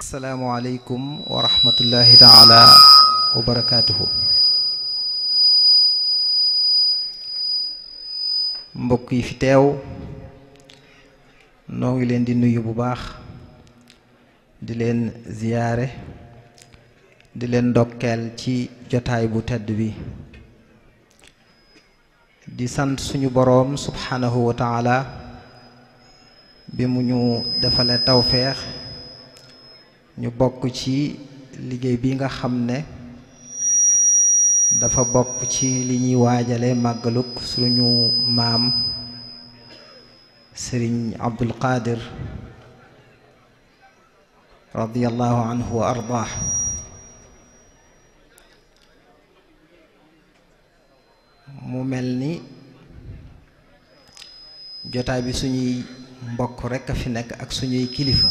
asalaamualeykum wa rahmatullahi taala wa barakaatuhu. mbokk yi fi teew noo ngi leen di nuyu bu baax, di leen ziyaare, di leen ndokkeel ci jotaay bu tedd bi, di sant suñu boroom subhanahu wa taala bi mu ñu defale tawfeex ñu bokk ci liggéey bi nga xam ne dafa bokk ci li ñuy waajale màggaluk suñu maam Sëriñ Abdul Qadir radiyallahu anhu wa ardaah. mu mel ni jotaay bi suñuy mbokk rekk a fi nekk ak suñuy kilifa,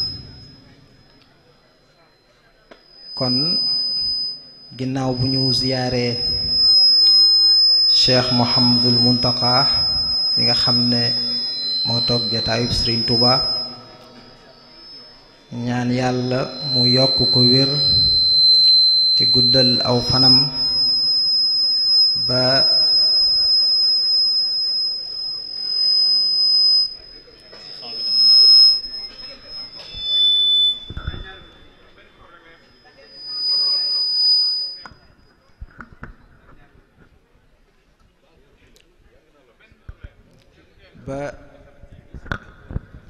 kon ginnaaw bu ñu ziyaaree Cheikh Mouhamadul Muntaqa mi nga xam ne moo toog jotaayub Sëriñ Tuuba, ñaan yàlla mu yokk ko wér te guddal aw fanam ba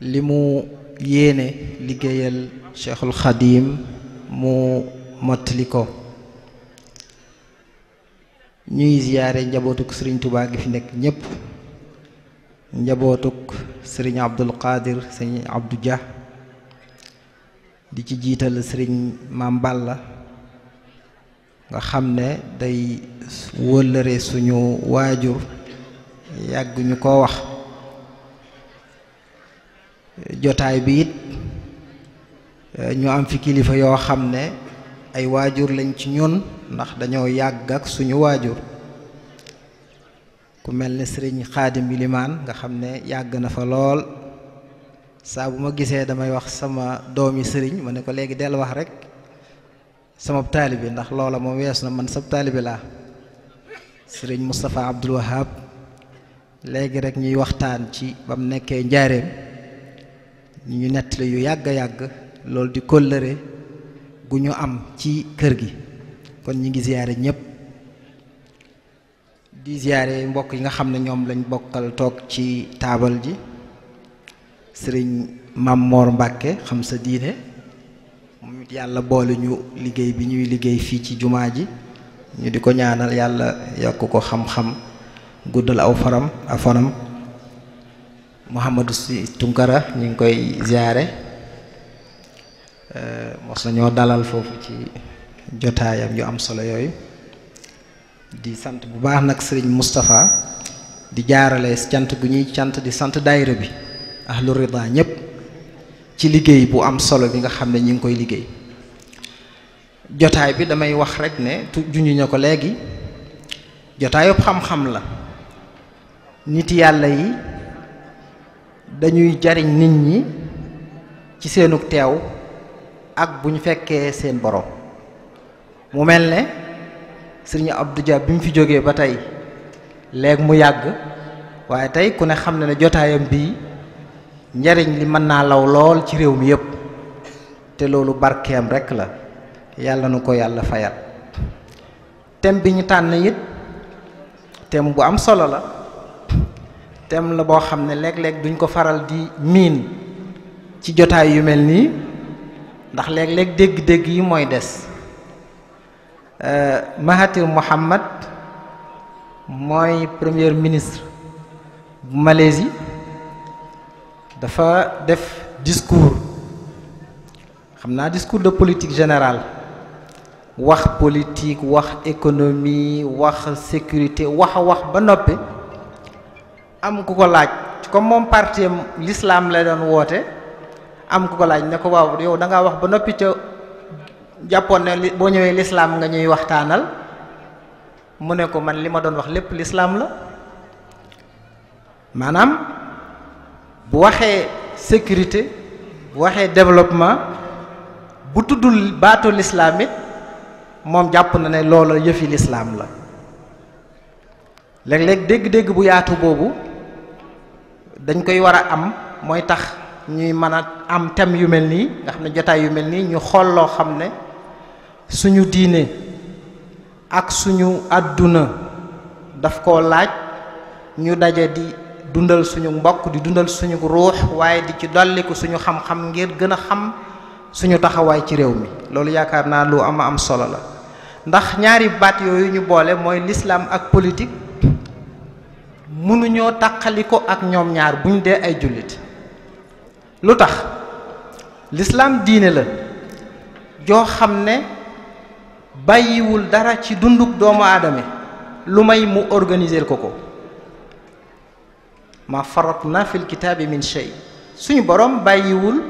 li mu yéene liggéeyal Cheikhul Xadim mu mottali ko. ñuy ziyaare njabootuk Sëriñ Tuubaa gi fi nekk ñépp, njabootuk Sëriñ Abdul Qadir, Sëriñ Abdou Dia, di ci jiital Sëriñ Maam Balla nga xam ne day wëllëre suñu waajur, yàgg ñu ko wax. jotaay bi it ñu am fi kilifa yoo xam ne ay waajur lañ ci ñun, ndax dañoo yàgg ak suñu waajur, ku mel ne Sëriñ Xaadim Ilimaan nga xam ne yàgg na fa lool. saa bu ma gisee damay wax sama doomi sëriñ ma ne ko léegi del wax rek sama taalibe, ndax loola moom weesu na, man sab taalibe laa. Sëriñ Moustapha Abdul Wahab léegi rek ñuy waxtaan ci bam nekkee njaareem, ñu nettali yu yàgg a yàgg, loolu di kóllëre gu ñu am ci kër gi. kon ñi ngi ziyaare ñépp, di ziyaare mbokk yi nga xam ne ñoom lañ bokkal toog ci taabal ji. Sëriñ Mam Moor Mbàkke xam sa diine, moom it yàlla boole ñu liggéey bi ñuy liggéey fii ci jumaa ji, ñu di ko ñaanal yàlla yokk ko xam-xam, guddal aw fanam. Mouhamadou Si Tunkara ñu ngi koy ziyaare, mos nañoo dalal foofu ci jotaayam yu am solo yooyu. di sant bu baax nag Sëriñ Moustapha, di jaarale cant gu ñuy cant di sant daayira bi ahlu rida ñépp ci liggéey bu am solo bi nga xam ne ñi ngi koy liggéey. jotaay bi damay wax rek ne junju ña ko léegi, jotaayub xam-xam la. nit yàlla yi dañuy jariñ nit ñi ci seenug teew ak bu ñu fekkee seen borom. mu mel ne Sëriñ Abdou Dia bi mu fi jógee ba tey léegi mu yàgg, waaye tey ku ne xam na ne jotaayam bii njariñ li mën naa law lool ci réew mi yépp, te loolu barkeem rekk la. yàlla nu ko yàlla fayal. thème bi ñu tànn it thème bu am solo la, thème la boo xam ne léeg-léeg duñ ko faral di miin ci jotaay yu mel nii, ndax léeg-léeg dégg-dégg yi mooy des. Mahathir Mohamad mooy premier ministre bu Malaisie, dafa def discours, xam naa discours de politique générale, wax politique, wax économie, wax sécurité, wax ba noppi am ku ko laaj, comme moom parti l'islam la doon woote, am ku ko laaj ne ko waaw yow da ngaa wax ba noppi ca jàppoon ne boo ñëwee l'islam nga ñuy waxtaanal. mu ne ko man li ma doon wax lépp l'islam la. maanaam bu waxee sécurité, bu waxee développement, bu tuddul baatu lislaam it moom jàpp na ne loola yëfi lislaam la. léeg-léeg dégg-dégg bu yaatu boobu dañ koy war a am mooy tax ñuy mën a am thème yu mel nii nga xam ne jotaay yu mel nii ñu xool loo xam ne suñu diine ak suñu àdduna daf koo laaj ñu daje di dundal suñu mbokk di dundal suñu ruux waaye di ci dolliku suñu xam-xam ngir gën a xam suñu taxawaay ci réew mi. loolu yaakaar naa lu am solo la ndax ñaari baat yooyu ñu boole mooy l'islam ak politique mënuñoo tàqali ko ak ñoom ñaar buñ dee ay jullit. lu tax l'islam diine la joo xam ne bàyyiwul dara ci dunduk doomu aadama lu may mu organiser ko ma faratna fil kitaabi min shay. suñu borom bàyyiwul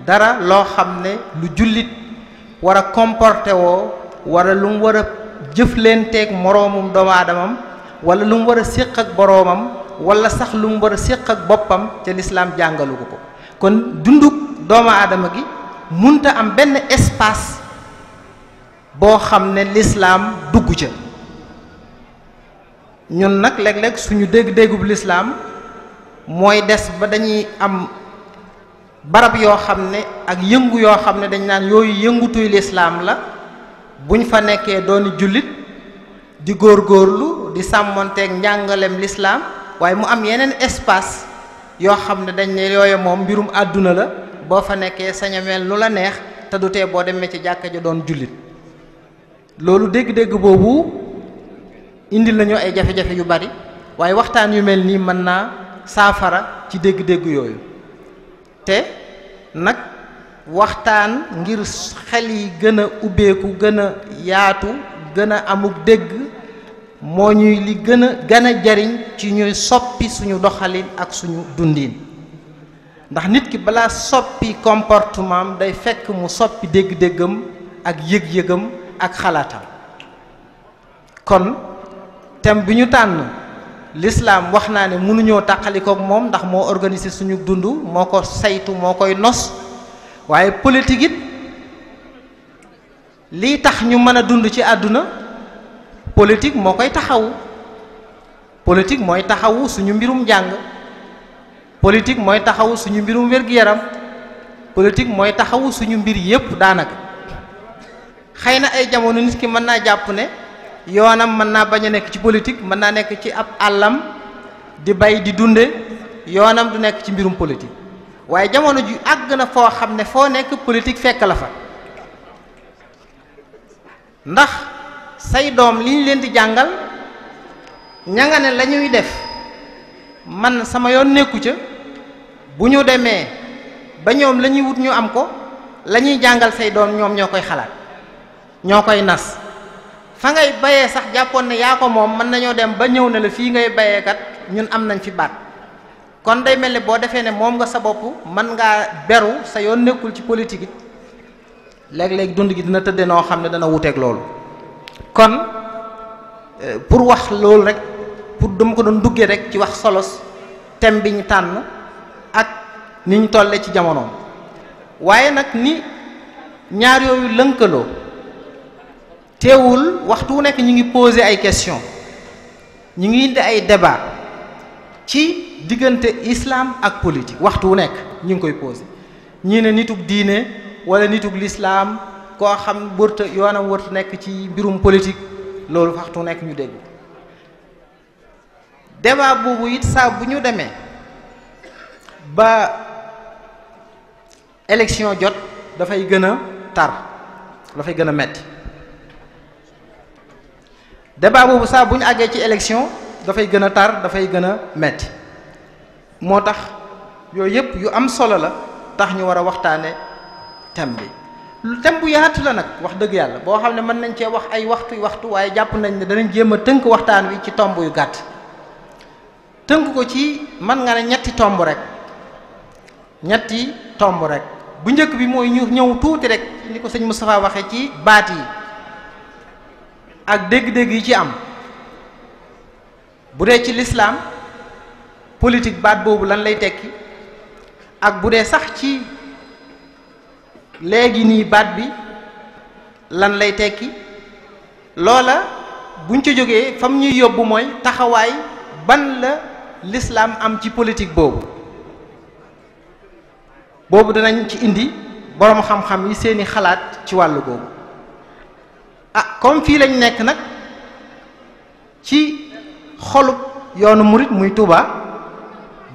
dara loo xam ne lu jullit war a comporté woo wala lu mu war a jëflenteeg moroomum doomu aadamam wala lu mu war a séq ak boroomam wala sax lu mu war a séq ak boppam te lislaam jàngalu ko. kon dunduk doomu aadama gi munta am benn espace boo xam ne lislaam dugg ca. ñun nag léeg-léeg suñu dégg-déggub lislaam mooy des ba dañuy am barab yoo xam ne ak yëngu yoo xam ne dañ naan yooyu yëngutuy lislaam la buñ fa nekkee dooni jullit di góorgóorlu di sàmmonteeg njàngaleem lislaam waaye mu am yeneen espace yoo xam ne dañ ne yooyu moom mbirum àdduna la boo fa nekkee sañameel nu la neex te du tee boo demee ci jàkka ja doon jullit. loolu dégg-dégg boobu indil nañu ay jafe-jafe yu bari waaye waxtaan yu mel nii mën naa saafara ci dégg-dégg yooyu te nag waxtaan ngir xel yi gën a ubbeeku gën a yaatu gën a amuk dégg moo ñuy li gën a jariñ ci ñuy soppi suñu doxalin ak suñu dundin ndax nit ki balaa soppi comportement day fekk mu soppi dégg-déggam ak yëg-yëgam ak xalaatam. kon thème bi ñu tànn l'islam wax naa ne mënuñoo tàqalikook moom ndax moo organiser suñu dund moo ko saytu moo koy nos waaye politique it lii tax ñu mën a dund ci àdduna politique moo koy taxawu. politique mooy taxawu suñu mbirum njàng politique mooy taxawu suñu mbirum wér-gu-yaram politique mooy taxawu suñu mbir yépp daanaka. xëy na ay jamono nit ki mën naa jàpp ne yoonam mën naa bañ a nekk ci politique mën naa nekk ci ab àllam di bay di dunde yoonam du nekk ci mbirum politique waaye jamono ju àgg na foo xam ne foo nekk politique fekk la fa ndax say doom li ñu leen di jàngal ña nga ne la ñuy def man sama yoon nekku ca bu ñu demee ba ñoom la ñuy wut ñu am ko la ñuy jàngal say doom ñoom ñoo koy xalaat ñoo koy nas fa ngay bayee sax jàppoon ne yaa ko moom mën nañoo dem ba ñëw ne la fii ngay bayee kat ñun am nañ fi baat kon day mel ni boo defee ne moom nga sa bopp mën ngaa beru sa yoon nekkul ci politique it léeg-léeg dund gi dina tëdde noo xam ne dana wuteeg loolu. kon pour wax loolu rek pour dama ko doon duggee rek ci wax solos thème bi ñu tànn ak ni ñu tolle ci jamonoom waaye nag ni ñaar yooyu lënkaloo teewul waxtu wu nekk ñu ngi poser ay questions ñu ngi indi ay débat ci diggante islam ak politique waxtu wu nekk ñu ngi koy poser ñii ne nitug diine wala nitug l'islam koo xam wërta yoonam wërta nekk ci mbirum politique loolu waxtu wu nekk ñu dégg débat boobu it saa bu ñu demee ba élection jot dafay gën a tar dafay gën a metti débat boobu saa bu ñu àggee ci élection dafay gën a tar dafay gën a metti moo tax yooyu yëpp yu am solo la tax ñu war a waxtaane thème bi thème bu yaatu la nag wax dëgg yàlla boo xam ne mën nañ cee wax ay waxtu waaye jàpp nañ ne danañ jéem a tënk waxtaan wi ci tomb yu gàtt tënk ko ci mën nga ne ñetti tomb rek bu njëkk bi mooy ñu ñëw tuuti rek ni ko sëñ Moustapha waxee ci baat yi ak dégg-dégg yi ci am bu dee ci lislaam politique baat boobu lan lay tekki ak bu dee sax ci léegi nii baat bi lan lay tekki loola buñ ca jógee fam ñuy yóbbu mooy taxawaay ban la l'islam am ci politique boobu danañ ci indi boroom xam-xam yi seeni xalaat ci wàllu googu comme fii lañ nekk nag ci xolub yoonu murit muy Touba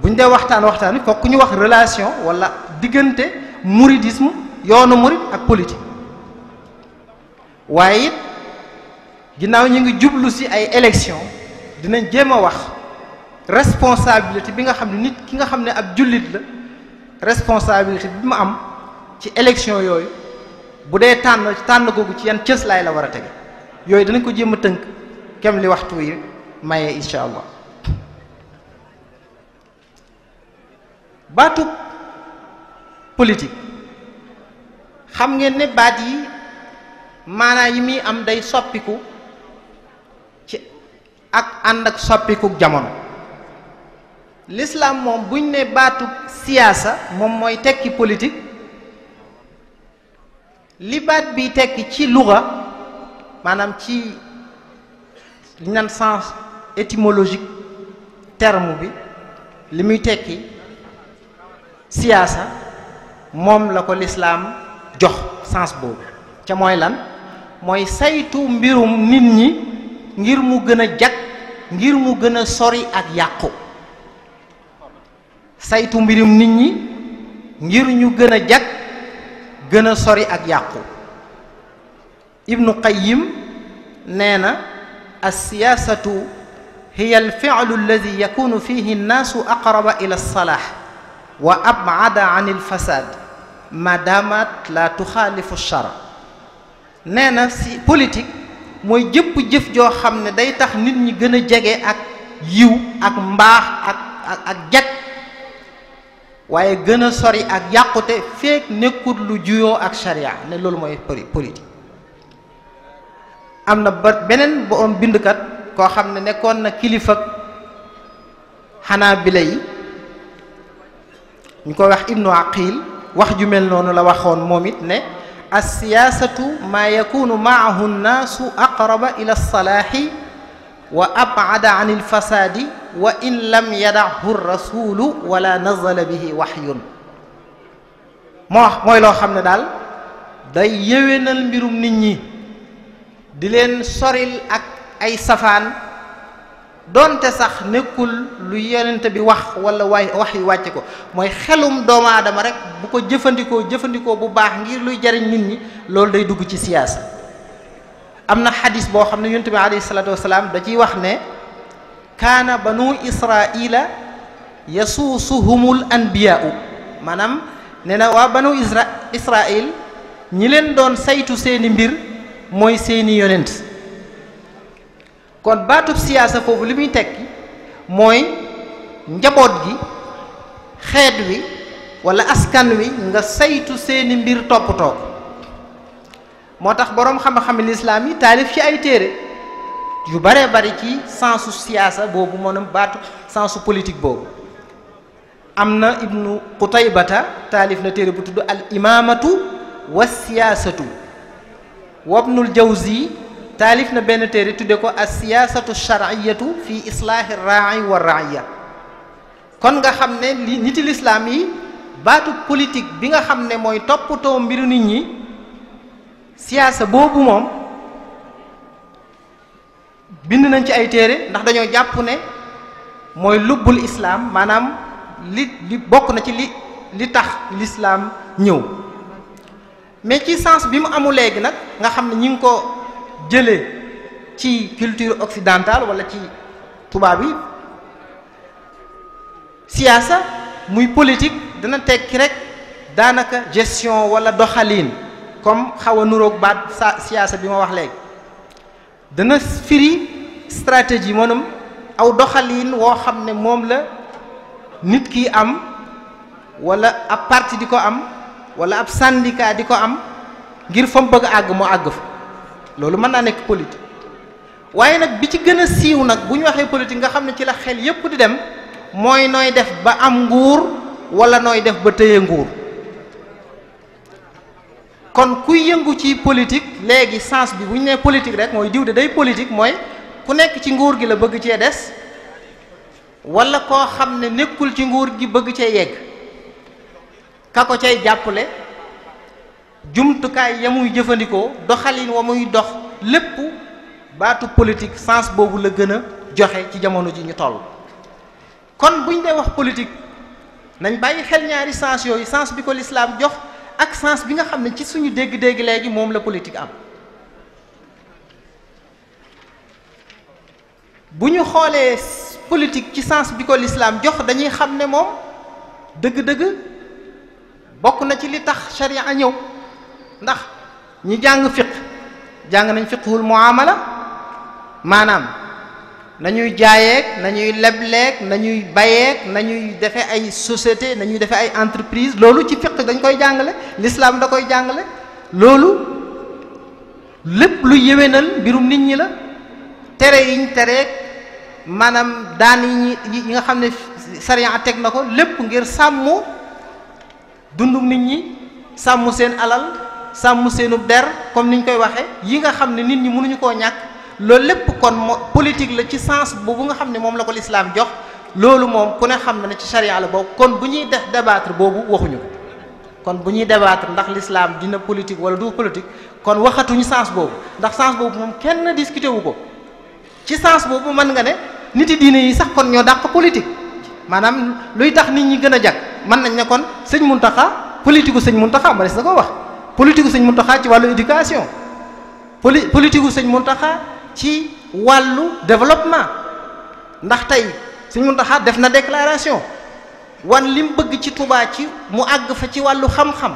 buñ dee waxtaan wi fokk ñu wax relation wala diggante mouridisme yoonu murit ak politique waaye it ginnaaw ñu ngi jublu ci ay élection dinañ jéem a wax responsabilité bi nga xam ne nit ki nga xam ne ab jullit la responsabilité bi mu am ci élection yooyu bu dee tànn googu ci yan cëslaay la war a tege yooyu danañ ko jéem a tënk kem li waxtu wi maye incha allah. baatub politique xam ngeen ne baat yi maanaa yi muy am day soppiku ci ak ànd ak soppiku jamono. l'islam moom buñ ne baatub siyaasa moom mooy tekki politique li baat bi tekki ci luga maanaam ci li ñu naan sens étymologique terme bi li muy tekki siyaasa moom la ko l'islam jox sens boobu ca mooy lan mooy saytu mbirum nit ñi ngir mu gën a jag ngir mu gën a sori ak yàqu saytu mbirum nit ñi ngir ñu gën a jag gën a sori ak yàqu ibnu qayyim nee na as-siyaasatu hiya al-fi'lu alladi yakunu fihi an-naasu aqraba ila as-salaah wa ab'ada an al-fasaad ma damat la tuxaalifu ash-shar' nee na si politique mooy jëpp jëf joo xam ne day tax nit ñi gën a jege ak yiw ak mbaax ak jag waaye gën a sori ak yàqute feek nekkut lu juyoo ak sharia ne loolu mooy politique. am na beneen borom bindkat koo xam ne nekkoon na kilifa Xanaabila yi ñu koy wax Ibnu Aqil wax ju mel noonu la waxoon moom it ne as-siyaasatu maa yakunu maahu nnaasu aqraba ila as-salaahi wa ab'ada an al-fasaadi wa in lam yadahu rasulu wala nazala bihi waxyun mooy loo xam ne daal day yéwénal mbirum nit ñi di leen soril ak ay safaan doonte sax nekkul lu yonent bi wax wala wax yi wàcce ko mooy xelum doomu aadama rek bu ko jëfandikoo bu baax ngir luy jariñ nit ñi loolu day dugg ci siyaasa. am na xadis boo xam ne yonent bi alayhi salaatu wasalaam da ciy wax ne kaana banu israila yasuusuhumul anbiyaau maanaam nee na waa banu israil ñi leen doon saytu seeni mbir mooy seeni yonent kon baatub siyaasa foofu li muy tekki mooy njaboot gi xeet wi wala askan wi nga saytu seeni mbir toppatoo ko moo tax boroom xam-xami lislaam yi taalif ci ay téere yu baree bari ci sensu siyaasa boobu maanaam baatu sensu politique boobu am na ibnu Qutaybata taalif na téere bu tudd al imaamatu wa siyaasatu wabnul Jawzi taalif na benn téere tudde ko as siyaasatu shar'iyatu fi islaahi raa'i wa ra'iya kon nga xam ne li niti lislaam yi baatu politique bi nga xam ne mooy toppatoo mbiru nit ñi siyaasa boobu moom bind nañ ci ay téere ndax dañoo jàpp ne mooy lubbul islaam maanaam li bokk na ci li tax lislaam ñëw mais ci sens bi mu amul léegi nag nga xam ne ñi ngi ko jëlee ci culture occidentale wala ci tubaab yi siyaasa muy politique dana tekki rek daanaka gestion wala doxalin comme xaw a nuroog baat siyaasa bi ma wax léegi dana firi stratégie maanaam aw doxalin woo xam ne moom la nit ki am wala ab parti di ko am wala ab syndicat di ko am ngir fa mu bëgg a àgg mu àgg fa loolu mën naa nekk politique waaye nag bi ci gën a siiw nag bu ñu waxee politique nga xam ne ci la xel yépp di dem mooy nooy def ba am nguur wala nooy def ba tëye nguur kon kuy yëngu ci politique léegi sens bi bu ñu nee politique rek mooy diw de day politique mooy ku nekk ci nguur gi la bëgg cee des wala koo xam ne nekkul ci nguur gi bëgg cee yegg ka ko cay jàppale jumtukaay ya muy jëfandikoo doxalin wa muy dox lépp baatu politique sens boobu la gën a joxe ci jamono ji ñu toll. kon buñ dee wax politique nañ bàyyi xel ñaari sens yooyu sens bi ko lislaam jox ak sens bi nga xam ne ci suñu dégg-dégg léegi moom la politique am. bu ñu xoolee politique ci sens bi ko lislaam jox dañuy xam ne moom dëgg-dëgg bokk na ci li tax sharia ñëw ndax ñi jàng jàng nañ fiqhul muamala maanaam nañuy jaayeek nañuy lebleek nañuy bayeek nañuy defe ay société nañuy defe ay entreprise loolu ci fiqh dañ koy jàngale l'islam da koy jàngale loolu lépp lu yéwénal mbirum nit ñi la tere yiñ tereek maanaam daan yi nga xam ne sariya teg na ko lépp ngir sàmm dundum nit ñi sàmm seen alal sàmm seenub der comme niñ koy waxe yi nga xam ne nit ñi mënuñu koo ñàkk loolu lépp kon politique la ci sens boobu nga xam ne moom la ko lislaam jox loolu moom ku ne xam na ne ci charia la boobu kon bu ñuy def débattre boobu waxuñu ko kon bu ñuy débattre ndax lislaam dina politique wala du politique kon waxatuñu sens boobu ndax sens boobu moom kenn discuté wu ko ci sens boobu mën nga ne niti diine yi sax kon ñoo dàq politique maanaam luy tax nit ñi gën a jag mën nañ ne kon sëñ Muntaxa politique gu sëñ Muntaxa ma des na ko wax politique gu sëñ Muntaxa ci wàllu éducation politique gu sëñ Muntaxa ci wàllu développement ndax tey sëñ Muntaxa def na déclaration wan li mu bëgg ci Touba ci mu àgg fa ci wàllu xam-xam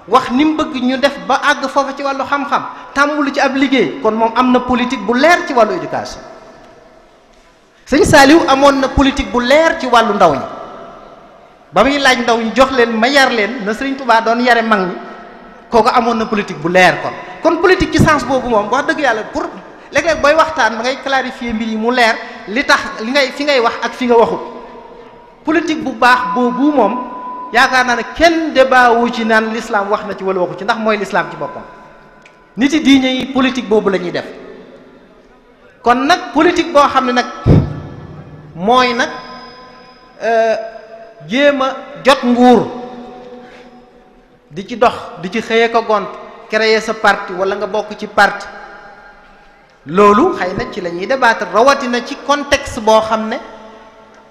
wax ni mu bëgg ñu def ba àgg foofa ci wàllu xam-xam tàmbulu ci ab liggéey kon moom am na politique bu leer ci wàllu éducation sëñ Saaliw amoon na politique bu leer ci wàllu ndaw ñi ba muy laaj ndaw ñi jox leen ma yar leen na sëriñ Touba doon yare mag ñi kooku amoon na politique bu leer kon politique ci sens boobu moom wax dëgg yàlla pour léeg-léeg booy waxtaan da ngay clarifier mbir yi mu leer li tax li ngay fi ngay wax ak fi nga waxut politique bu baax boobu moom yaakaar naa ne kenn débat wu ci naan l'islam wax na ci wala waxu ci ndax mooy l'islam ci boppam nit yi diine yi politique boobu la ñuy def kon nag politique boo xam ne nag mooy nag jéem a jot nguur di ci dox di ci xëyee ko gont créer sa parti wala nga bokk ci parti loolu xëy na ci la ñuy débattre rawatina ci contexte boo xam ne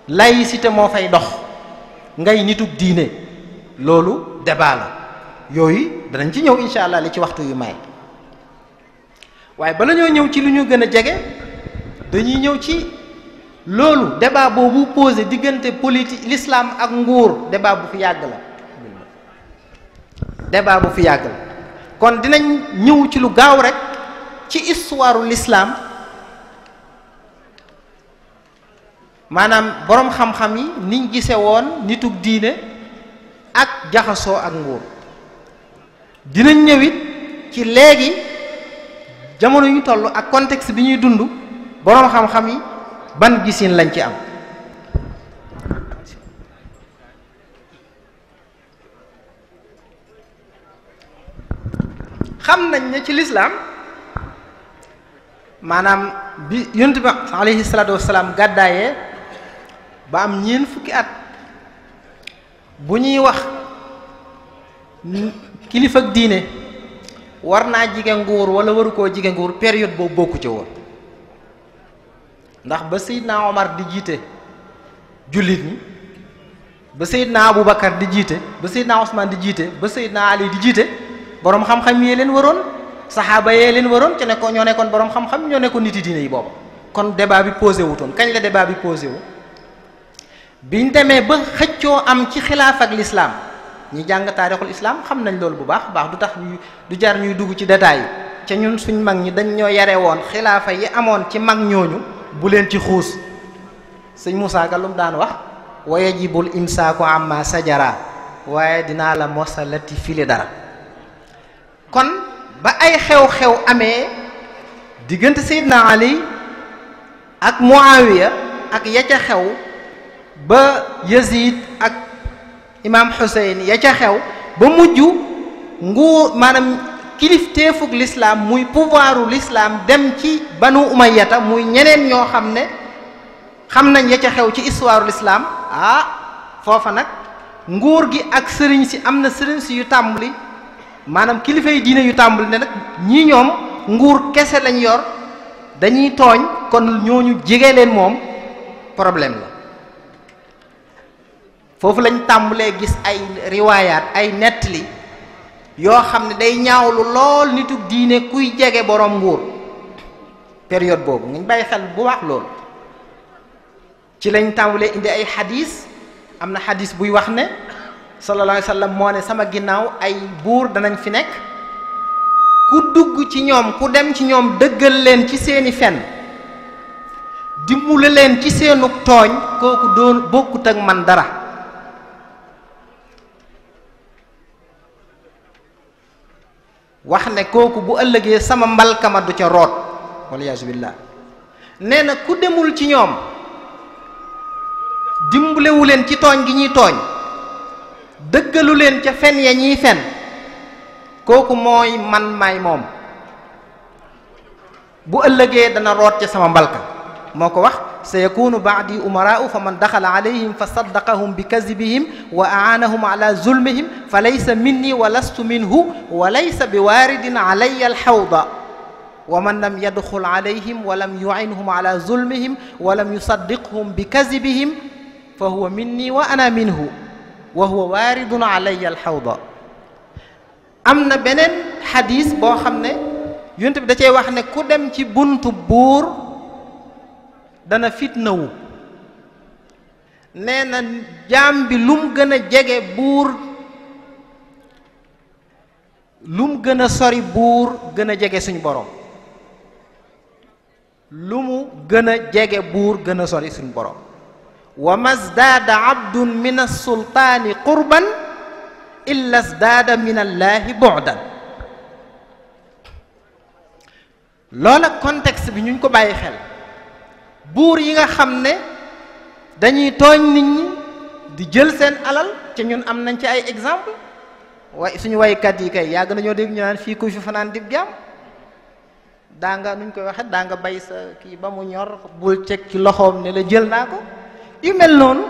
laïcité moo fay dox ngay nitug diine loolu débat la yooyu danañ ci ñëw incha allah li ci waxtu yu may waaye bala ñoo ñëw ci lu ñu gën a jege dañuy ñëw ci loolu débat boobu posé diggante politique l'islam ak nguur débat bu fi yàgg la débat bu fi yàgg la kon dinañ ñëw ci lu gaaw rek ci histoire l'islam maanaam boroom xam-xam yi niñ gise woon nitug diine ak jaxasoo ak nguur dinañ ñëwit ci léegi jamono yu toll ak contexte bi ñuy dund boroom xam-xam yi ban gisin lañ ci am xam nañ ne ci lislaam maanaam bi yonent bi alayhi salaatu wassalaam gàddaayee ba am ñeent fukki at bu ñuy wax kilifa ak diine war naa jige nguur wala waru koo jige nguur période boobu bokku ci woon ndax ba Seydina Omar di jiite jullit ñi ba Seydina Aboubacar di jiite ba Seydina Ousmane di jiite ba Seydina Ali di jiite boroom xam-xam yee leen waroon saxaaba yee leen waroon ca ne ko ñoo nekkoon boroom xam-xam ñoo nekkoon niti diine yi boobu kon débat bi posé wutoon kañ la débat bi posé wu biñ demee ba xëccoo am ci xilaaf ak l'islam ñi jàng taarixul islam xam nañ loolu bu baax du tax du jar ñuy dugg ci détails yi ca ñun suñ mag ñi dañ ñoo yare woon xilaafa yi amoon ci mag ñooñu bu leen ci xuus sëñ Moussa Ka lu mu daan wax wa yajibul imsaaku amma sajara waaye dinaa la mosalati fili dara kon ba ay xew-xew amee diggante Seydina Ali ak Muawiya ak ya ca xew ba Yazid ak Imam Hussein ya ca xew ba mujj nguur maanaam kilifteefug l'islam muy pouvoiru l'islam dem ci banu umayyata muy ñeneen ñoo xam ne xam nañ ya ca xew ci histoire l'islam foofa nag nguur gi ak sëriñ si am na sëriñ si yu tàmbali maanaam kilifa yi diine yu tàmbali ne nag ñii ñoom nguur kese lañ yor dañuy tooñ kon ñooñu jege leen moom problème la foofu lañ tàmbalee gis ay riwaayaat ay nettali yoo xam ne day ñaawlu lool nitu diine kuy jege borom nguur période boobu ngañ bàyyi xel bu wax loolu ci lañ tàmbalee indi ay xadis am na xadis buy wax ne sallallahu alayhi wa sallam moo ne sama ginnaaw ay buur danañ fi nekk ku dugg ci ñoom ku dem ci ñoom dëggal leen ci seeni fen dimbule leen ci seenu tooñ kooku doon bokkut ak man dara wax ne kooku bu ëllëgee sama mbalkama du ca root waliyaasu billaah nee na ku demul ci ñoom dimbulewu leen ci tooñ gi ñuy tooñ dëggalu leen ca fen ya ñuy fen kooku mooy man maay moom bu ëllëgee dana root ca sama mbalka moo ko wax sa yakunu baadi umaraau fa man daxala alayhim fa saddaqahum bi kazibihim wa aanahum ala zulmihim fa laysa minni wa lastu minhu wa laysa bi waaridin alaya alxawda wa man lam yadxul alayhim wa lam yuinhum ala zulmihim wa lam yusaddiqhum bi kazibihim fa huwa minni wa ana minhu wa huwa waaridun alaya alxawda am na beneen xadis boo xam ne yonent bi da cey wax ne ku dem ci buntu buur dana fitnawu nee na jaam bi lum gën a jege buur lum gën a sori buur gën a jege suñ borom lu mu gën a jege buur gën a sori suñ borom wa masdaada abdun min as-sultaani qurban illa sdaada min allaahi bu'dan loola contexte bi ñu ko bàyyi xel buur yi nga xam ne dañuy tooñ nit ñi di jël seen alal ca ñun am nañ ci ay exemple waaye suñu waykat yi kay yàgg nañoo dégg ñu naan fii ku fi fanaan dib jaam daa nga nuñ koy waxe daa nga bay sa kii ba mu ñor bul ceg ci loxoom ne la jël naa ko yu mel noonu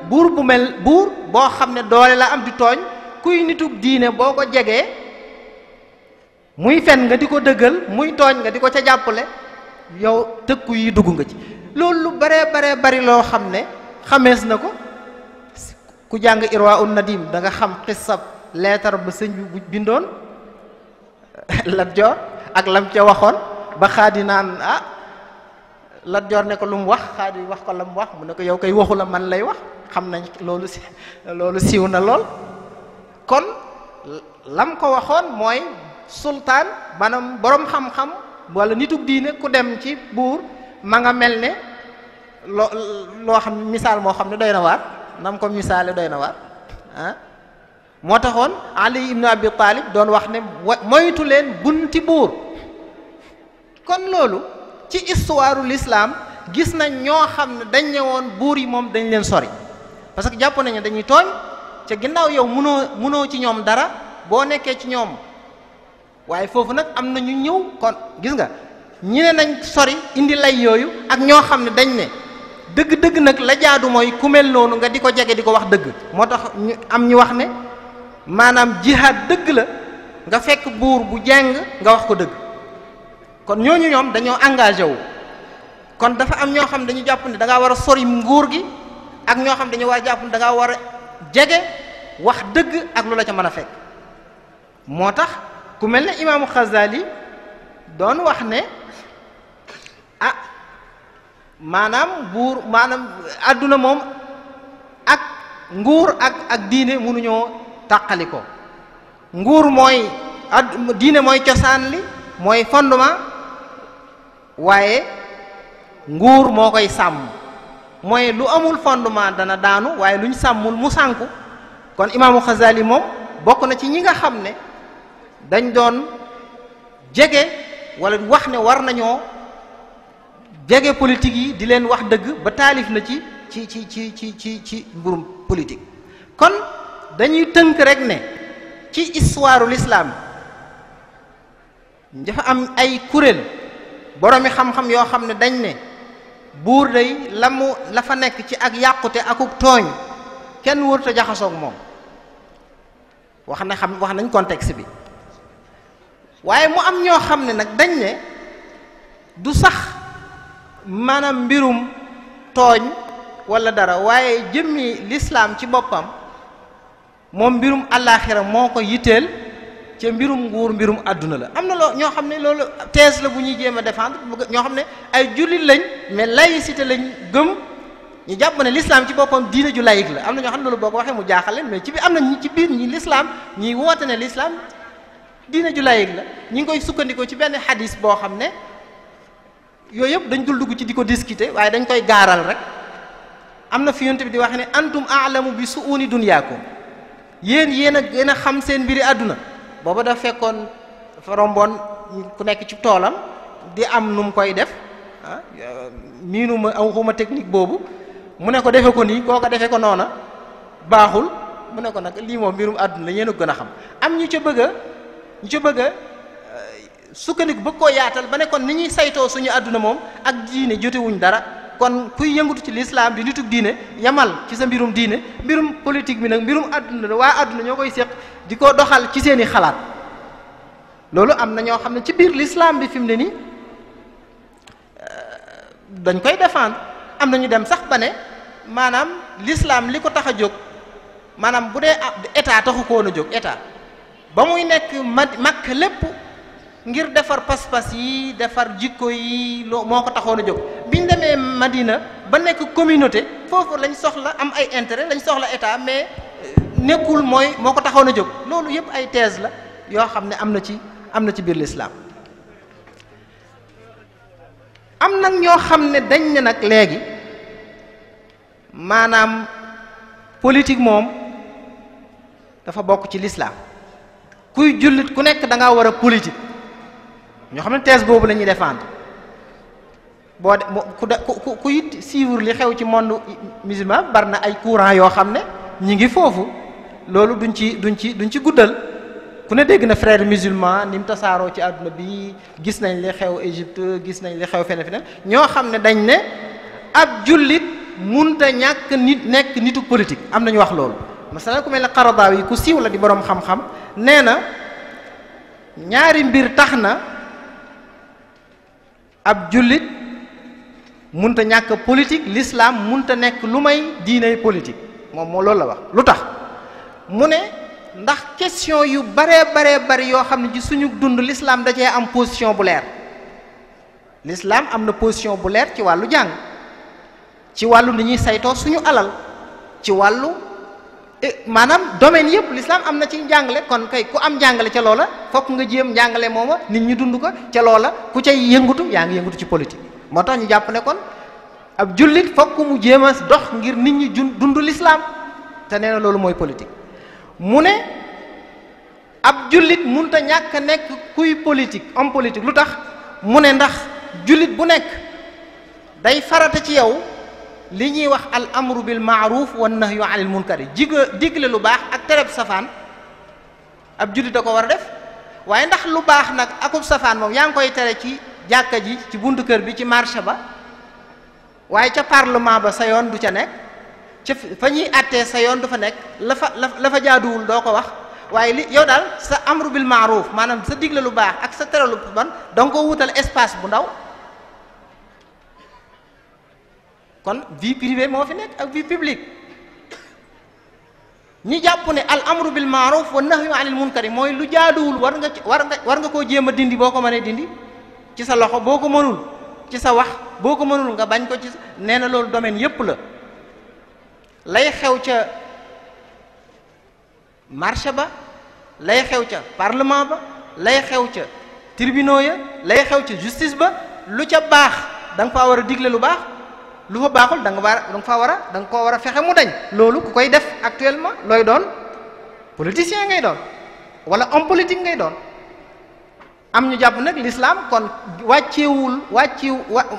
buur boo xam ne doole la am di tooñ kuy nitug diine boo ko jegee muy fen nga di ko dëggal muy tooñ nga di ko ca jàppale yow tëkku yi dugg nga ci loolu lu bare bari loo xam ne xamees na ko ku jàng Irwa un Nadim da nga xam xissab leetar ba sëñ bi bindoon Lat Joor ak lam ca waxoon ba Xaadi naan Lat Joor ne ko lu mu wax Xaadi wax ko la mu wax mu ne ko yow koy waxu la man lay wax xam nañ loolu siiw na lool kon lam ko waxoon mooy sultaan maanaam boroom xam-xam wala nitug diine ku dem ci buur ma nga mel ne loo xam misaal moo xam ne doy na waar nam ko misaale doy na waar moo taxoon Ali ibn Abi Talib doon wax ne moytu leen bunti buur kon loolu ci histoire l'islam gis nañ ñoo xam ne dañ ñëwoon buur yi moom dañ leen sori parce que jàpp nañu dañuy tooñ ca ginnaaw yow mënoo ci ñoom dara boo nekkee ci ñoom waaye foofu nag am na ñu ñëw kon gis nga ñi ne nañ sori indi lay yooyu ak ñoo xam ne dañ ne dëgg-dëgg nag la jaadu mooy ku mel noonu nga di ko jege di ko wax dëgg moo tax ñu am ñu wax ne maanaam jihaad dëgg la nga fekk buur bu jeng nga wax ko dëgg kon ñooñu ñoom dañoo engagé wu kon dafa am ñoo xam ne dañu jàpp ne da ngaa war a sori nguur gi ak ñoo xam ne dañu war a jàpp ne da ngaa war a jege wax dëgg ak lu la ca mën a fekk moo tax ku mel ne imaamu Xazali doon wax ne maanaam àdduna moom ak nguur ak diine mënuñoo tàqali ko nguur mooy diine mooy cosaan li mooy fondement waaye nguur moo koy sàmm mooy lu amul fondement dana daanu waaye lu ñu sàmmul mu sànku kon imaamu Xazali moom bokk na ci ñi nga xam ne dañ doon jege wala wax ne war nañoo jege politique yi di leen wax dëgg ba taalif na ci mbirum politique kon dañuy tënk rek ne ci histoire l'islam dafa am ay kuréel boroomi xam-xam yoo xam ne dañ ne buur day la fa nekk ci ak yàqute akuk tooñ kenn wërta jaxasoog moom wax nañ contexte bi waaye mu am ñoo xam ne nag dañ ne du sax maanaam mbirum tooñ wala dara waaye jëmmi lislaam ci boppam moom mbirum àllaaxira moo ko yitteel ca mbirum nguur mbirum àdduna la. am na ñoo xam ne loolu thèse la bu ñuy jéem a défendre ñoo xam ne ay jullit lañ mais laïcité lañ gëm ñu jàpp ne l'islam ci boppam diine ju laïque la. am na ñoo xam ne loolu boo ko waxee mu jaaxal leen mais ci biir am na ñi ci biir ñi l'islam ñiy woote ne l'islam diine ju laïque la ñi ngi koy sukkandikoo ci benn xadis boo xam ne yooyu yëpp dañ dul dugg ci di ko discuter waaye dañ koy gaaral rek. am na fi yonent bi di wax ne antum a'lamu bi su'uni dunyaakum yéen a xam seen mbiri àdduna. booba dafa fekkoon dafa romboon ku nekk ci toolam di am nu mu koy def miinu ma xuma technique boobu mu ne ko defe ko nii koo ko defe ko noona baaxul mu ne ko nag lii moom mbirum àdduna la yéen a gën a xam. am ñu ca bëgg a sukkandiku bëgg koo yaatal ba ne kon ni ñuy saytoo suñu àdduna moom ak diine jotewuñ dara kon kuy yëngatu ci lislaam di nitug diine yamal ci sa mbirum diine mbirum politique bi nag mbirum àdduna waa àdduna ñoo koy séq di ko doxal ci seeni xalaat. loolu am na ñoo xam ne ci biir lislaam bi fi mu ne nii dañ koy défendre am na ñu dem sax ba ne maanaam lislaam li ko tax a jóg maanaam bu dee état taxu ko woon a jóg état ba muy nekk Makka lépp ngir defar pas-pas yi defar jikko yi moo ko taxoon a jóg. biñ demee Madina ba nekk communauté foofu lañ soxla am ay intérêt lañ soxla état mais nekkul moo ko taxoon a jóg. loolu yëpp ay thèse la yoo xam ne am na ci biir l'islam. am nag ñoo xam ne dañ ne nag léegi maanaam politique moom dafa bokk ci l'islam kuy jullit ku nekk da ngaa war a politique. ñoo xam ne thèse boobu la ñuy défendre ku it suivre li xew ci monde musulman bari na ay courant yoo xam ne ñi ngi foofu loolu duñ ci guddal ku ne dégg na frère musulman ni mu tasaaroo ci àdduna bi gis nañ li xew Égypte gis nañ li xew feneen ñoo xam ne dañ ne ab jullit munta ñàkk nekk nitu politique am nañu wax loolu. masalan ku mel ne Qaradawi ku siiw la di boroom xam-xam nee na ñaari mbir tax na ab jullit munta ñàkk politique l'islam munta nekk lu may diiney politique moom moo loolu la wax. lu tax mu ne ndax question yu baree bari yoo xam ne ci suñu dund l'islam da cee am position bu leer. l'islam am na position bu leer ci wàllu jàng ci wàllu ni ñuy saytoo suñu alal ci wàllu maanaam domaine yëpp l'islam am na ci njàngale kon kay ku am njàngale ca loola fokk nga jéem njàngale mooma nit ñi dund ko ca loola ku cay yëngutu yaa ngi yëngutu ci politique. moo tax ñu jàpp ne kon ab jullit fokk mu jéem a dox ngir nit ñi dund l'islam te nee na loolu mooy politique. mu ne ab jullit munta ñàkk a nekk kuy politique homme politique lu tax mu ne ndax jullit bu nekk day farata ci yow li ñuy wax al amru bil maaruf wan nahyu anil munkari digle lu baax ak tereb safaan ab jullit da ko war a def waaye ndax lu baax nag akub safaan moom yaa ngi koy tere ci jàkka ji ci buntu kër bi ci marché ba waaye ca parlement ba sa yoon du ca nekk ca fa ñuy àttee sa yoon du fa nekk la fa jaaduwul doo ko wax waaye li yow daal sa amru bil maaruf maanaam sa digle lu baax ak sa tere lu bon danga ko wutal espace bu ndaw. kon vie privée moo fi nekk ak vie publique ñi jàpp ne al amru bil maaruf wa nahyu anil munkari mooy lu jaaduwul war nga koo jéem a dindi boo ko mënee dindi ci sa loxo boo ko mënul ci sa wax boo ko mënul nga bañ ko ci nee na loolu domaine yépp la lay xew ca marché ba lay xew ca parlement ba lay xew ca tribunaux ya lay xew ca justice ba lu ca baax da nga faa war a digle lu baax lu fa baaxul da nga koo war a fexe mu dañ. loolu ku koy def actuellement looy doon politicien ngay doon wala homme politique ngay doon. am ñu jàpp nag l'islam kon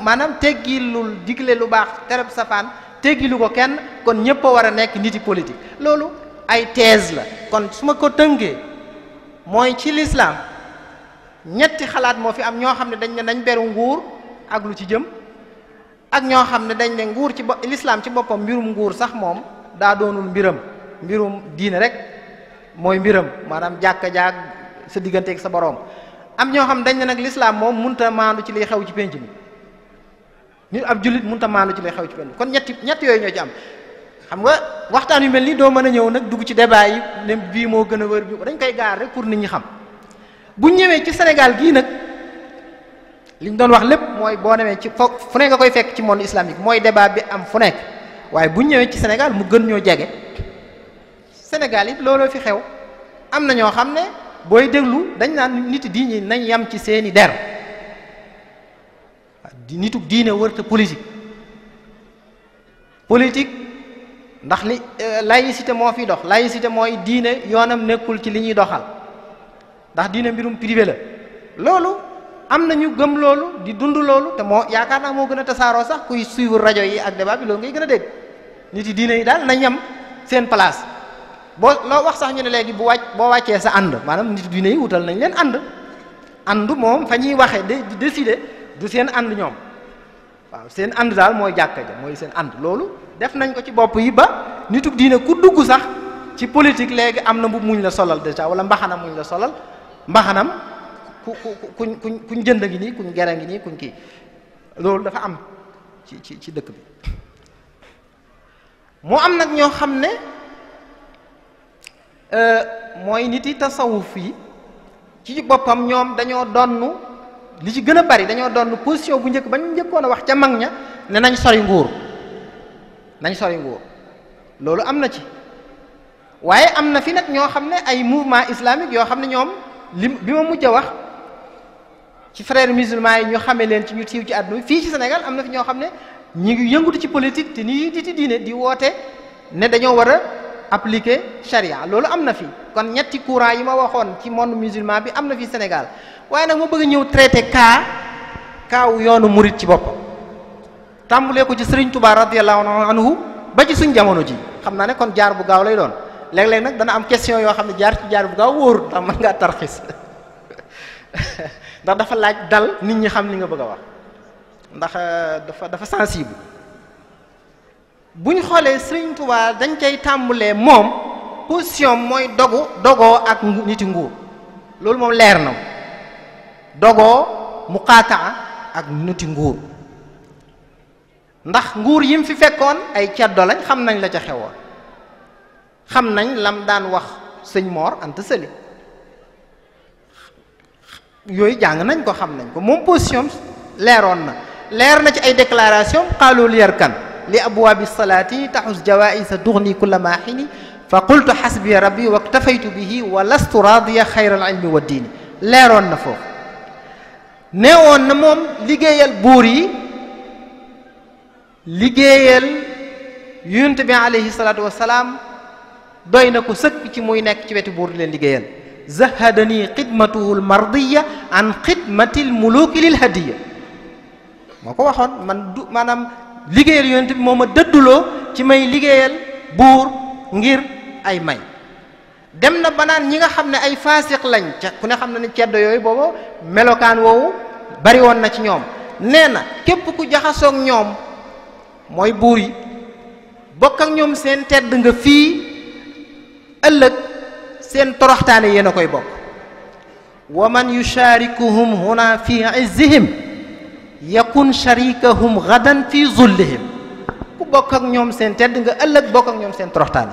maanaam teggilul digle lu baax tereb safaan teggilu ko kenn kon ñëpp a war a nekk niti politique loolu ay thèse la. kon su ma ko tënkee mooy ci l'islam ñetti xalaat moo fi am ñoo xam ne dañ ne nañ beru nguur ak lu ci jëm ak ñoo xam ne dañ ne nguur ci l'islam ci boppam mbirum nguur sax moom daa doonul mbirum diine rek mooy mbiram maanaam jàkka jaag sa digganteeg sa boroom am ñoo xam dañ ne nag l'islam moom munta maandu ci liy xew ci penc mi ñu ab jullit munta maandu ci liy xew ci penc mi kon ñett yooyu ñoo ci am xam nga waxtaan yu mel nii doo mën a ñëw nag dugg ci débat yi ne bii moo gën a wër bi dañ koy gaar rek pour nit ñi xam bu ñëwee ci Sénégal gii nag liñ doon wax lépp mooy boo demee ci fu ne nga koy fekk ci monde islamique mooy débat bi am fu nekk waaye bu ñëwee ci Sénégal mu gën ñoo jege Sénégal it looloo fi xew am na ñoo xam ne booy déglu dañ naan nit diine nañ yam ci seeni der nituk diine wërta politique ndax li laïcité moo fi dox laïcité mooy diine yoonam nekkul ci li ñuy doxal ndax diine mbirum privé la loolu am na ñu gëm loolu di dund loolu te moo yaakaar naa moo gën a tasaaroo sax kuy suivre rajo yi ak débat bi loolu ngay gën a dégg nit yi diine yi daal nañ yam seen place boo loo wax sax ñu ne léegi boo wàccee sa ànd maanaam nit diine yi wutal nañ leen ànd moom fa ñuy waxee di décider du seen ànd ñoom waaw seen ànd daal mooy jàkka ja mooy seen ànd loolu def nañ ko ci bopp yi ba nituk diine ku dugg sax ci politique léegi am na mbubb muñ la solal déjà wala mbaxanam muñ la solal mbaxanam kuñ jënd ngi nii kuñ gere ngi nii kuñ kii loolu dafa am ci dëkk bi moo am nag ñoo xam ne mooy nit yi tasawuf yi ci boppam ñoom dañoo donn li ci gën a bari dañoo donn position bu njëkk ba ñu njëkkoon a wax ca mag ña ne nañ sori nguur loolu am na ci waaye am na fi nag ñoo xam ne ay mouvement islamique yoo xam ne ñoom bi ma mujj a wax ci frères musulmans yi ñu xamee leen ci ñu siiw ci àdduna fii ci Sénégal am na fi ñoo xam ne ñi ngi yëngutu ci politique te nii di diine di woote ne dañoo war a appliquer charia loolu am na fi kon ñetti courant yi ma waxoon ci monde musulman bi am na fi Sénégal waaye nag ma bëgg ñëw traité kaawu yoonu murit ci boppam tàmbulee ko ci Serigne Touba radiyallahu anhu ba ci suñ jamono ji xam naa ne kon jaar bu gaaw lay doon léeg-léeg nag dana am question yoo xam ne jaar bu gaaw wóorut ndax mën ngaa tarxis ndax dafa laaj dal nit ñi xam li nga bëgg a wax ndax dafa sensible bu ñu xoolee Serigne Touba dañ cay tàmbulee moom position mooy dogoo ak niti nguur loolu moom leer na dogoo muqaataa ak niti nguur ndax nguur yim fi fekkoon ay ceddo lañ xam nañ la ca xewoon xam nañ lam daan wax sëñ Mor Anta Sali yooyu jàng nañ ko xam nañ ko moom position leeroon na leer na ci ay déclaration qaalu li yarkan li abwaabi salaati taxus jawaisa tuxni kulla maaxini fa qultu xasbiya rabbi wa ktafaytu bihi wa lastu raadiya xayral ilmi wa diini leeroon na foofu neewoon na moom liggéeyal buur yi liggéeyal yonent bi alayhi salaatu wasalaam doy na ko sëkk ci muy nekk ci wetu buur di leen liggéeyal zahadani xidmatuhu lmardiya an xidmati lmuluki lil hadiya moo ko waxoon man du maanaam liggéeyal yonent bi moo ma dëdduloo ci may liggéeyal buur ngir ay may dem na banaan ñi nga xam ne ay faasiq lañ ca ku ne xam na ne ceddo yooyu boobu melokaan woowu bari woon na ci ñoom nee na képp ku jaxasoog ñoom mooy buur yi bokk ak ñoom seen tedd nga fii ëllëg seen toroxtaane yéen a koy bokk wa man yusharikuhum huna fi izzihim yakun sharikahum gadan fi zullihim ku bokk ak ñoom seen tedd nga ëllëg bokk ak ñoom seen toroxtaane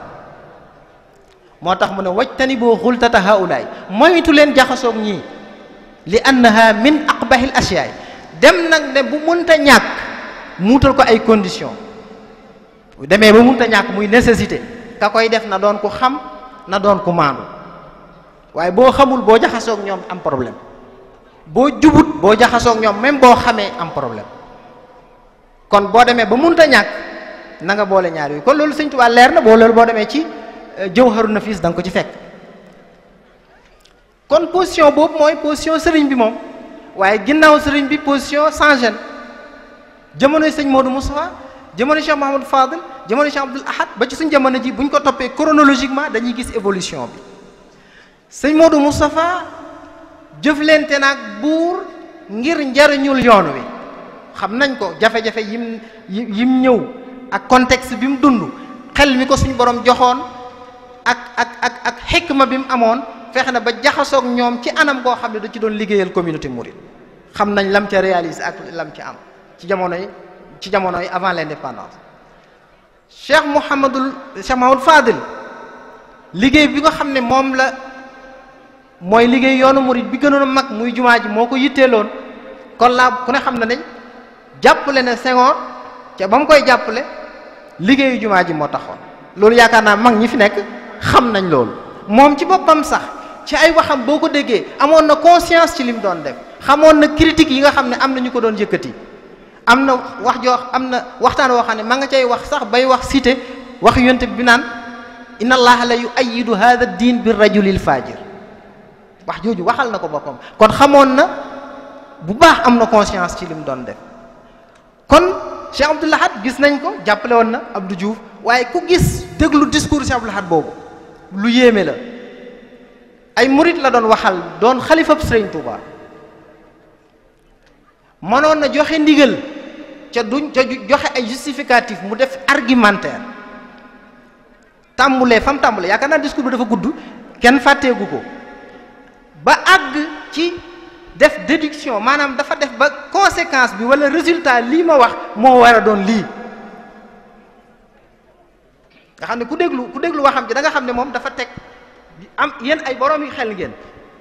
moo tax mu ne wajtani boo xultata haulaay moytu leen jaxasoog ñii li annaha min aqbahil asyaay dem nag ne bu munta ñàkk muutal ko ay condition bu demee ba munta ñàkk muy nécessité ka koy def na doon ku xam na doon ku maandu waaye boo xamul boo jaxasoog ñoom am problème boo jubut boo jaxasoog ñoom même boo xamee am problème kon boo demee ba munta ñàkk na nga boole ñaar yooyu kon loolu Sëñ Tuubaa leer na boo loolu boo demee ci Jawharu Nafis da nga ko ci fekk kon position boobu mooy position sëriñ bi moom waaye ginnaaw sëriñ bi position sans gêne jamonoy sëñ Modou Moustapha jamono Cheikh Mouhamadou Fadil jamono Cheikh Abdoul Ahad ba ci suñ jamono ji bu ñu ko toppee chronologiquement dañuy gis évolution bi sëñ Modou Moustapha jëflente nag buur ngir njariñul yoon wi. xam nañ ko jafe-jafe yim ñëw ak contexte bi mu dund xel mi ko suñu borom joxoon ak xikma bi mu amoon fexe na ba jaxasoog ñoom ci anam goo xam ne da ci doon liggéeyal communauté mouride. xam nañ lam ca réaliser ak lam ci am ci jamonoy avant l'indépendance. Cheikh Mouhamadul Fadil liggéey bi nga xam ne moom la mooy liggéey yoonu murid bi gënoon a mag muy jumaa ji moo ko yitteeloon. kon laa ku ne xam na ne jàppale ne Senghor ca ba mu koy jàppale liggéeyu jumaa ji moo taxoon. loolu yaakaar naa mag ñi fi nekk xam nañ loolu. moom ci boppam sax ci ay waxam boo ko déggee amoon na conscience ci lim doon def. xamoon na critique yi nga xam ne am na ñu ko doon yëkkati. am na waxtaan woo xam ne ma nga cay wax sax bay wax cité wax yonte bi naan inna allaha la yu'ayyidu hadha ad-din bir rajulil fajir. wax jooju waxal na ko boppam kon xamoon na bu baax am na conscience ci lim doon def. kon Cheikh Abdou Lahad gis nañ ko jàppale woon na Abdou Diouf waaye ku gis déglu discours Cheikh Abdou Lahad boobu lu yéeme la. ay murit la doon waxal doon xalifab Sëriñ Tuuba mënoon na joxe ndigal ca joxe ay justificatif mu def argumentaire tàmbulee fam tàmbulee yaakaar naa discours bi dafa gudd kenn fàtteegu ko ba àgg ci def déduction maanaam dafa def ba conséquence bi wala résultat lii ma wax moo war a doon lii nga xam ne ku déglu waxam ji da nga xam ne moom dafa teg am yéen ay borom yi xel ngeen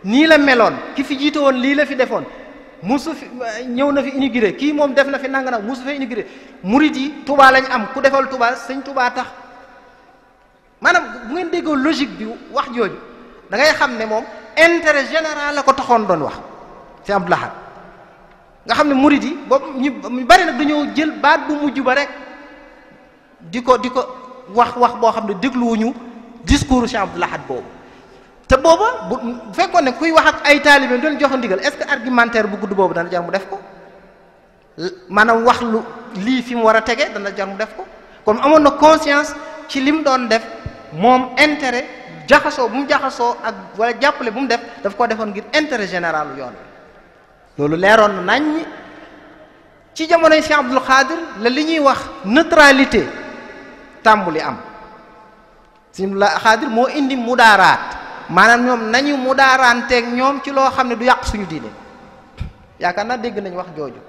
nii la meloon ki fi jiite woon lii la fi defoon musu fi ñëw na fi inauguré kii moom def na fi nanga nag musu fi inauguré murid yi Touba lañ am ku defal Touba sëñ Touba tax maanaam bu ngeen déggoo logique bi wax jooju da ngay xam ne moom intérêt général la ko taxoon doon wax ci Abdou Lahad nga xam ne murid yi boobu ñu bari nag dañoo jël baat bu mujj ba rek di ko wax boo xam ne dégluwuñu discours Cheikh Abdou Lahad boobu te booba bu fekkoon ne kuy wax ak ay taalibe doon joxe ndigal est-ce que argumentaire bu gudd boobu dana jar mu def ko maanaam wax lu lii fi mu war a tege dana jar mu def ko comme amoon na conscience ci li mu doon def moom intérêt jaxasoo bu mu jaxasoo ak wala jàppale bu mu def daf ko defoon ngir intérêt général yoon loolu leeroon na nañ ci jamonoy Cheikh Abdoul Khadir la li ñuy wax neutralité tàmbuli am Cheikh Abdoul Khadir moo indi mudaaraat maanaam ñoom nañu mudaaraanteeg ñoom ci loo xam ne du yàq suñu diine yaakaar naa dégg nañ wax jooju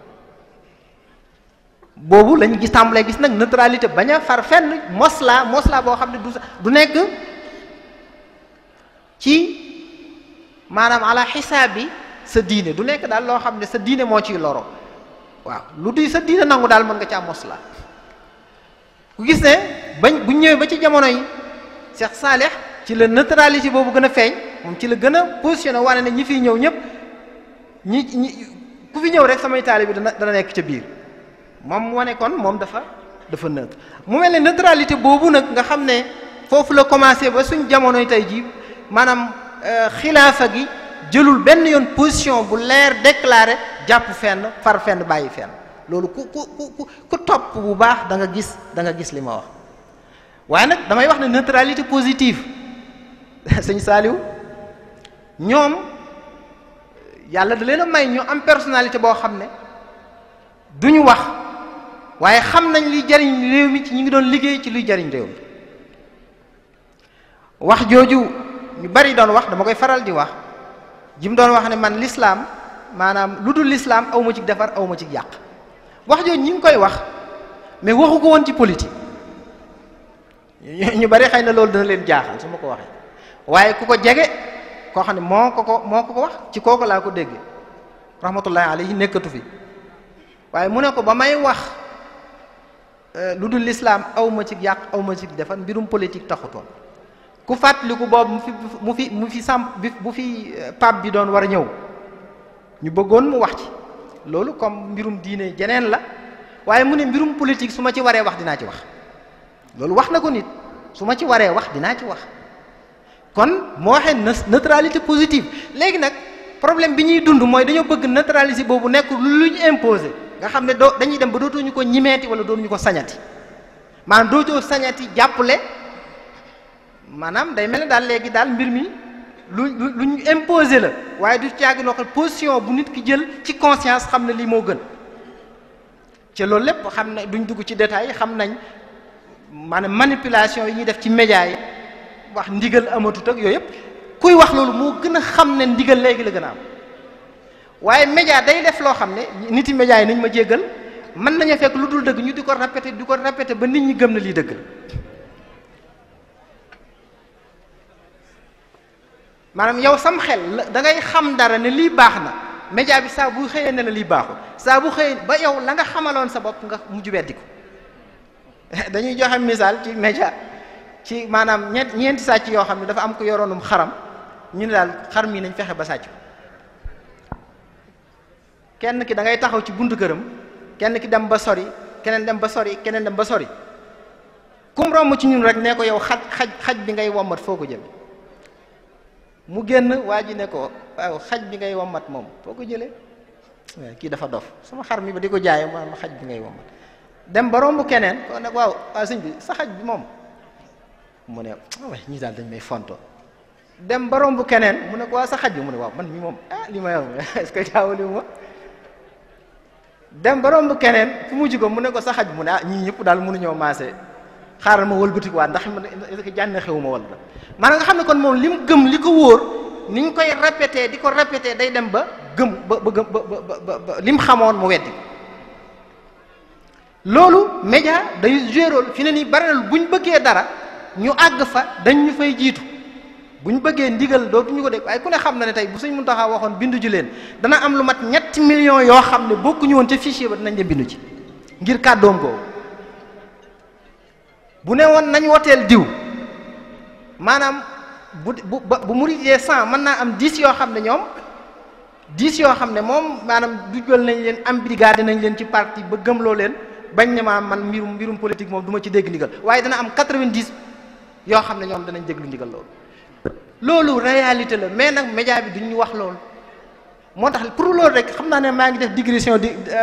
boobu lañ gis tàmbalee gis nag neutralité bañ a far fenn mosla boo xam ne du nekk ci maanaam ala xisaab bi sa diine du nekk daal loo xam ne sa diine moo ciy loro waaw lu di sa diine nangu daal mën nga caa mosla ku gis ne bu ñëwee ba ci jamono yi Cheikh Salih ci la neutralité boobu gën a feeñ moom ci la gën a positionné wane ne ñi fiy ñëw ñëpp ñi ku fi ñëw rek samay taalibe bi dana nekk ca biir moom wane kon moom dafa neutre mu mel ne neutralité boobu nag nga xam ne foofu la commencé ba suñ jamonoy tey jii maanaam xilaafa gi jëlul benn yoon position bu leer déclaré jàpp fenn far fenn bàyyi fenn loolu ku topp bu baax da nga gis li ma wax waaye nag damay wax ne neutralité positive sëñ Saliou ñoom yàlla da leen a may ñu am personnalité boo xam ne duñu wax waaye xam nañ liy jariñ réew mi ci ñu ngi doon liggéey ci luy jariñ réew mi wax jooju ñu bari doon wax dama koy faral di wax jim doon wax ne man l'islam maanaam lu dul l'islam aw ma ci defar aw ma ci yàq wax jooju ñi ngi koy wax mais waxu ko woon ci politique ñu bari xëy na loolu dana leen jaaxal su ma ko waxee waaye ku ko jege koo xam ne moo ko wax ci kooku laa ko dégg rahmatullahi alayhi nekkatu fi waaye mu ne ko ba may wax lu dul lislaam aw ma ci yàq aw ma ci defar mbirum politique taxutoon ku fàttaliku boobu mu fi bu fi pape bi doon war a ñëw ñu bëggoon mu wax ci loolu comme mbirum diine jeneen la waaye mu ne mbirum politique su ma ci waree wax dinaa ci wax loolu wax na ko nit su ma ci waree wax dinaa ci wax kon moo waxee neutralité positive léegi nag problème bi ñuy dund mooy dañoo bëgg neutralité boobu nekk lu ñu imposé nga xam ne dañuy dem ba dootuñu ko ñimeeti wala dootuñu ko sañati maanaam dootoo sañati jàppale maanaam day mel ne daal léegi daal mbir mi lu ñu imposé la waaye du caagi loo xam position bu nit ki jël ci conscience xam ne lii moo gën ci loolu lépp xam ne duñ dugg ci détails yi xam nañ maanaam manipulation yi ñuy def ci médias yi wax ndigal amatut ak yooyu yëpp kuy wax loolu moo gën a xam ne ndigal léegi la gën a am waaye média day def loo xam ne nit yi médias yi nañ ma jéggal mën nañu fekk lu dul dëgg ñu di ko répété ba nit ñi gëm na lii dëgg la maanaam yow sam xel da ngay xam dara ne lii baax na média bi saa bu xëyee ne la lii baaxul saa bu xëyee ba yow la nga xamaloon sa bopp nga mujj weddi ko dañuy joxe misaal ci média ci maanaam ñeenti sàcc yoo xam ne dafa am ko yoroonum xaram ñu ne daal xar mii nañ fexe ba sàcc kenn ki da ngay taxaw ci buntu këram kenn ki dem ba sori keneen dem ba sori keneen dem ba sori kum romb ci ñun rek ne ko yow xaj bi ngay wommat foo ko jël mu génn waa ji ne ko waaw xaj bi ngay wommat moom foo ko jëlee kii dafa dof sama xar mi ba di ko jaayee ma xaj bi ngay wommat dem ba romb keneen ko nag waaw sëñ bi sa xaj bi moom mu ne waaw ñii daal dañ may fonto dem ba romb keneen mu ne ko waaw sa xaj bi mu ne waaw man mi moom li ma yow est-ce que jaawali ma dem ba romb keneen fu mujj ko mu ne ko sa xaj bi mu ne ñii ñëpp daal mënuñoo maase xaaral ma wëlbatiku waat ndax jànn xewu ma wala maanaam nga xam ne kon moom li mu gëm li ko wóor ni ñu koy répété di ko répété day dem ba gëm ba li mu xamoon mu weddi loolu média day jouer rôle fi ne nii bari na bu ñu bëggee dara ñu àgg fa dañ ñu fay jiitu bu ñu bëggee ndigal dootuñu ko dégg waaye ku ne xam na ne tey bu Sëñ Muntaxa waxoon bindu ji leen dana am lu mat 3 millions yoo xam ne bokkuñu woon ca fichier ba dinañ la bindu ci ngir kàddoom googu bu ne woon nañ woteel diw maanaam bu murid yee 100 mën naa am 10 yoo xam ne ñoom 10 yoo xam ne moom maanaam dujgal nañ leen am brigade nañ leen ci parti ba gëmloo leen bañ ne maanaam man mbirum politique moom du ma ci dégg ndigal waaye dana am 90 yoo xam ne ñoom danañ déglu ndigal loolu réalité la mais nag média bi duñ ñu wax loolu moo tax pour loolu rek xam naa ne maa ngi def digression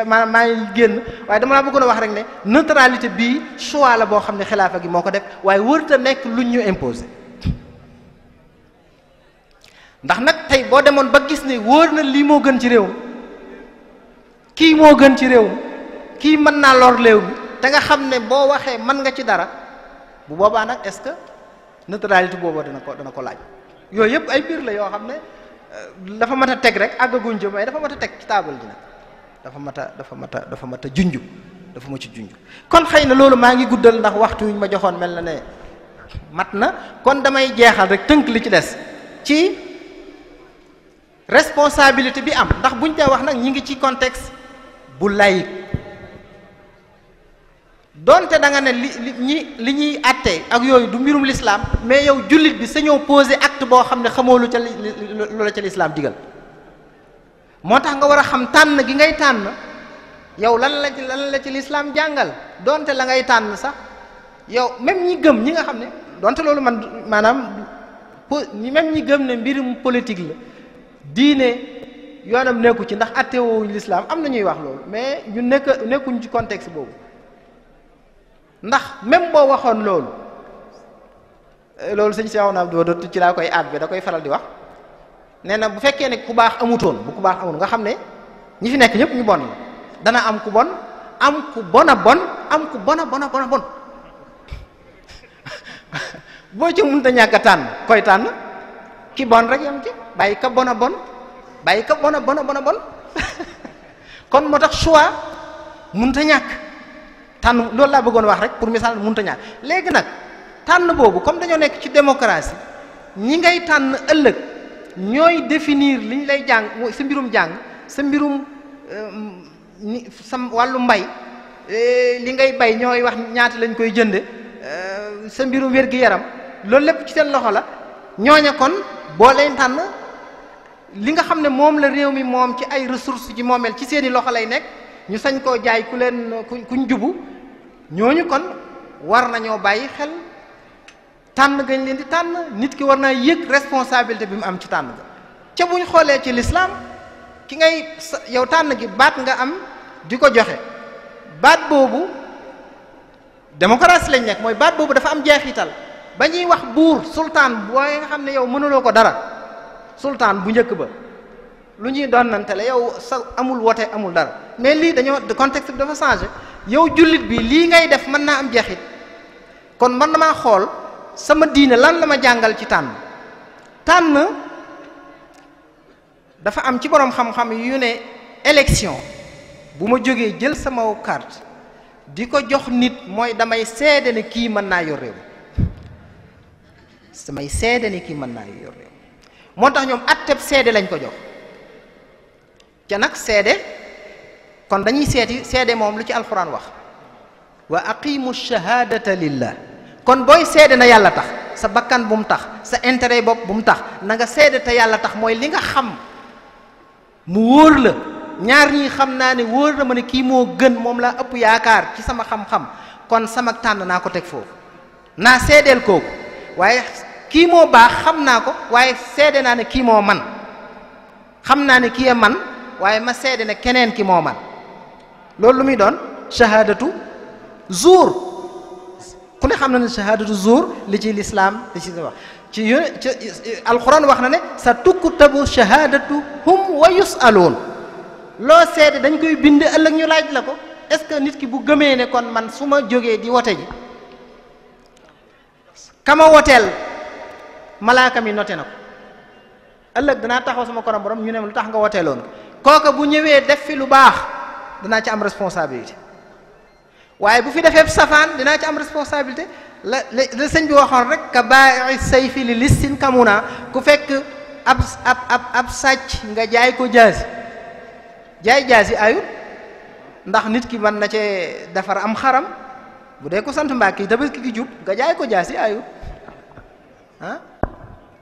maanaam maa ngi génn waaye dama laa bëggoon a wax rek ne neutralité bii choix la boo xam ne xilaafa gi moo ko def waaye wërta nekk luñ ñu imposé ndax nag tey boo demoon ba gis ne wóor na lii moo gën ci réew mi kii moo gën ci réew mi kii mën naa lor réew mi te nga xam ne boo waxee mën nga ci dara bu boobaa nag est-ce que neutralité boobu dana ko laaj yooyu yëpp ay biir la yoo xam ne dafa mat a teg rek àggaguñ ci mais dafa mat a teg ci taabal ji nag dafa mat a junj dafa ma ci junj kon xëy na loolu maa ngi guddal ndax waxtu wi ñu ma joxoon mel na ne mat na kon damay jeexal rek tënk li ci des ci responsabilité bi am ndax buñ dee wax nag ñi ngi ci contexte bu laïque donte da nga ne li ñuy àtte ak yooyu du mbirum l'islam mais yow jullit bi sañoo posé acte boo xam ne xamoo lu la ca l'islam digal moo tax nga war a xam tànn gi ngay tànn yow lan la ci l'islam jàngal donte la ngay tànn sax yow même ñi gëm ñi nga xam ne donte loolu man maanaam même ñi gëm ne mbirum politique la diine yoonam nekku ci ndax àttewoowuñ l'islam am na ñuy wax loolu mais ñu nekkuñ ci contexte boobu ndax même boo waxoon loolu sëñ Cheikh naa do ci laa koy aat bi da koy faral di wax nee na bu fekkee ne ku baax amutoon bu ku baax amul nga xam ne ñi fi nekk ñëpp ñu bon la dana am ku bon am ku bon a bon am ku bon a bon a bon a bon boo ci mënta ñàkk a tànn koy tànn ki bon rek yam ci bàyyi ka bon a bon bàyyi ka bon a bon a bon a bon kon moo tax choix mënta ñàkk tànn loolu laa bëggoon wax rek pour misaal mënta ñàkk léegi nag tànn boobu comme dañoo nekk ci démocratie ñi ngay tànn ëllëg ñooy définir li ñu lay jàng sa mbirum jàng sa mbirum sa wàllu mbay li ngay bay ñooy wax ñaata lañ koy jënde sa mbirum wér-gi-yaram loolu lépp ci seen loxo la ñooña kon boo leen tànn li nga xam ne moom la réew mi moom ci ay ressources ci moomeel ci seeni loxo lay nekk ñu sañ koo jaay kuñ jubu ñooñu kon war nañoo bàyyi xel tànn gañ leen di tànn nit ki war naa yëg responsabilité bi mu am ci tànn ga ca buñ xoolee ci l'islam ki ngay yow tànn gi baat nga am di ko joxe baat boobu démocratie lañ nekk mooy baat boobu dafa am jeexital ba ñuy wax buur sultaan booy nga xam ne yow mënuloo ko dara sultaan bu njëkk ba lu ñuy donnante la yow sa amul wote amul dara mais lii dañoo contexte bi dafa changé yow jullit bi lii ngay def mën naa am jeexit kon man damaa xool sama diine lan la ma jàngal ci tànn dafa am ci boroom xam-xam yu ne élection bu ma jógee jël sama carte di ko jox nit mooy damay seede ne kii mën naa yor réew damay seede ne kii mën naa yor réew moo tax ñoom atteb seede lañ ko jox ca nag seede kon dañuy seede moom lu ci alxuraan wax wa aqimu shahadata lillah kon booy seede na yàlla tax sa bakkan bu mu tax sa intérêt bopp bu mu tax na nga seede te yàlla tax mooy li nga xam mu wóor la ñaar ñii xam naa ne wóor na ma ne kii moo gën moom laa ëpp yaakaar ci sama xam-xam kon sama tànn naa ko teg foofu naa seedeel kooku waaye kii moo baax xam naa ko waaye seede naa ne kii moo man xam naa ne kii a man waaye ma seede ne keneen ki moo man loolu lu muy doon shahadatu zuur ku ne xam na ne shahadatu zuur li ci lislaam li ci wax ci alquran wax na ne sa tuktabu shahadatu hum wa yus'aluun loo seede dañ koy bind ëllëg ñu laaj la ko est-ce que nit ki bu gëmee ne kon man su ma jógee di wote ji kama woteel malaaka mi noté na ko ëllëg danaa taxaw sama korom borom ñu ne lu tax nga woteeloon kooka bu ñëwee def fi lu baax danaa ci am responsabilité waaye bu fi defee safaan dinaa ci am responsabilité la sëñ bi waxoon rek ka baa'i sayfi li listin kamuna ku fekk ab sàcc nga jaay ko jaasi jaasi ayut ndax nit ki mën na cee defar am xaram bu dee ko sant Mbàkke tabaski gi jub nga jaay ko jaasi ayut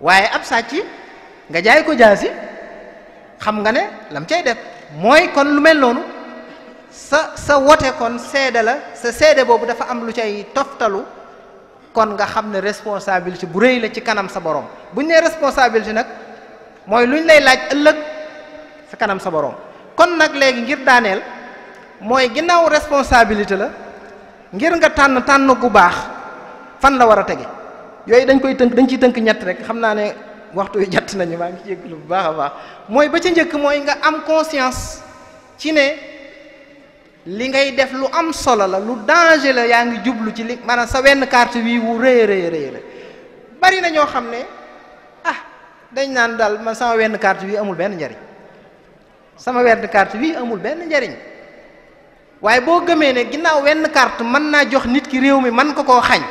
waaye ab sàcc nga jaay ko jaasi xam nga ne lam cay def mooy kon lu mel noonu sa wote kon seede la sa seede boobu dafa am lu cay toftalu kon nga xam ne responsabilité bu rëy la ci kanam sa borom buñ nee responsabilité nag mooy luñ lay laaj ëllëg sa kanam sa borom kon nag léegi ngir daaneel mooy ginnaaw responsabilité la ngir nga tànn gu baax fan la war a tege yooyu dañ ciy tënk ñett rek xam naa ne waxtu wi jatt nañu maa ngi jéggalu bu baax a baax mooy ba ca njëkk mooy nga am conscience ci ne li ngay def lu am solo la lu danger la yaa ngi jublu ci li maanaam sa wenn carte wii wu rëy la bari na ñoo xam ne dañ naan daal man sama wenn carte wii amul benn njariñ sama wenn carte wii amul benn njariñ waaye boo gëmee ne ginnaaw wenn carte mën naa jox nit ki réew mi mën ko koo xañ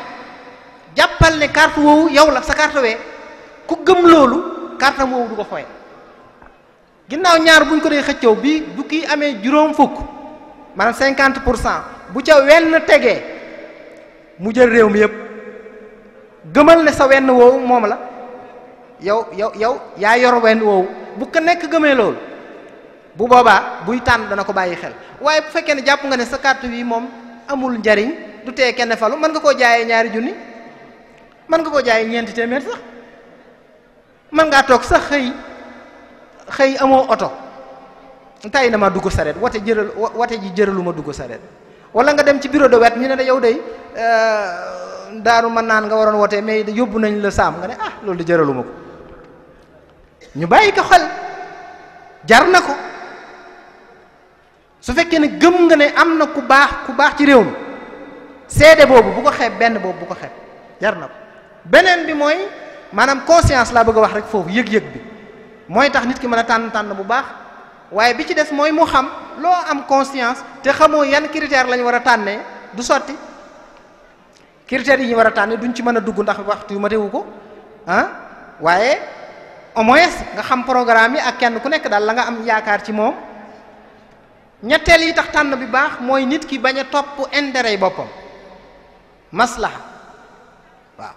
jàppal ne carte woowu yow la sa carte wee ku gëm loolu carte am woowu du ko foye ginnaaw ñaar buñ ko dee xëccoo bi bu kii amee juróom fukk maanaam 50% bu ca wenn tegee mu jël réew mi yépp gëmal ne sa wenn woowu moom la yow yaa yor wenn woowu bu ko nekk gëmee loolu bu boobaa buy tànn dana ko bàyyi xel waaye bu fekkee ne jàpp nga ne sa carte wi moom amul njariñ du tee kenn falu mën nga koo jaayee ñaari junni mën nga koo jaayee ñeenti téeméer sax mën ngaa toog sax xëy amoo oto tay na ma dugg sareet wote ji jëralu ma dugg sareet wala nga dem ci bureau de wet ñu ne la yow day daaru mën naan nga waroon wote mais yóbbu nañ la saam nga ne loolu di jëralu ma ko ñu bàyyi ko xel jar na ko su fekkee ne gëm nga ne am na ku baax ci réew mi seede boobu bu ko xeeb benn boobu bu ko xeeb jar na ko beneen bi mooy maanaam conscience laa bëgg a wax rek foofu yëg-yëg bi mooy tax nit ki mën a tànn bu baax waaye bi ci des mooy mu xam loo am conscience te xamoo yan critère la ñu war a tànnee du sotti critères yi ñu war a tànnee duñ ci mën a dugg ndax waxtu yu ma teewu ko waaye au moins nga xam programme yi ak kenn ku nekk daal la nga am yaakaar ci moom ñetteel yi tax tànn bi baax mooy nit ki bañ a topp intérêt yi boppam maslaha waaw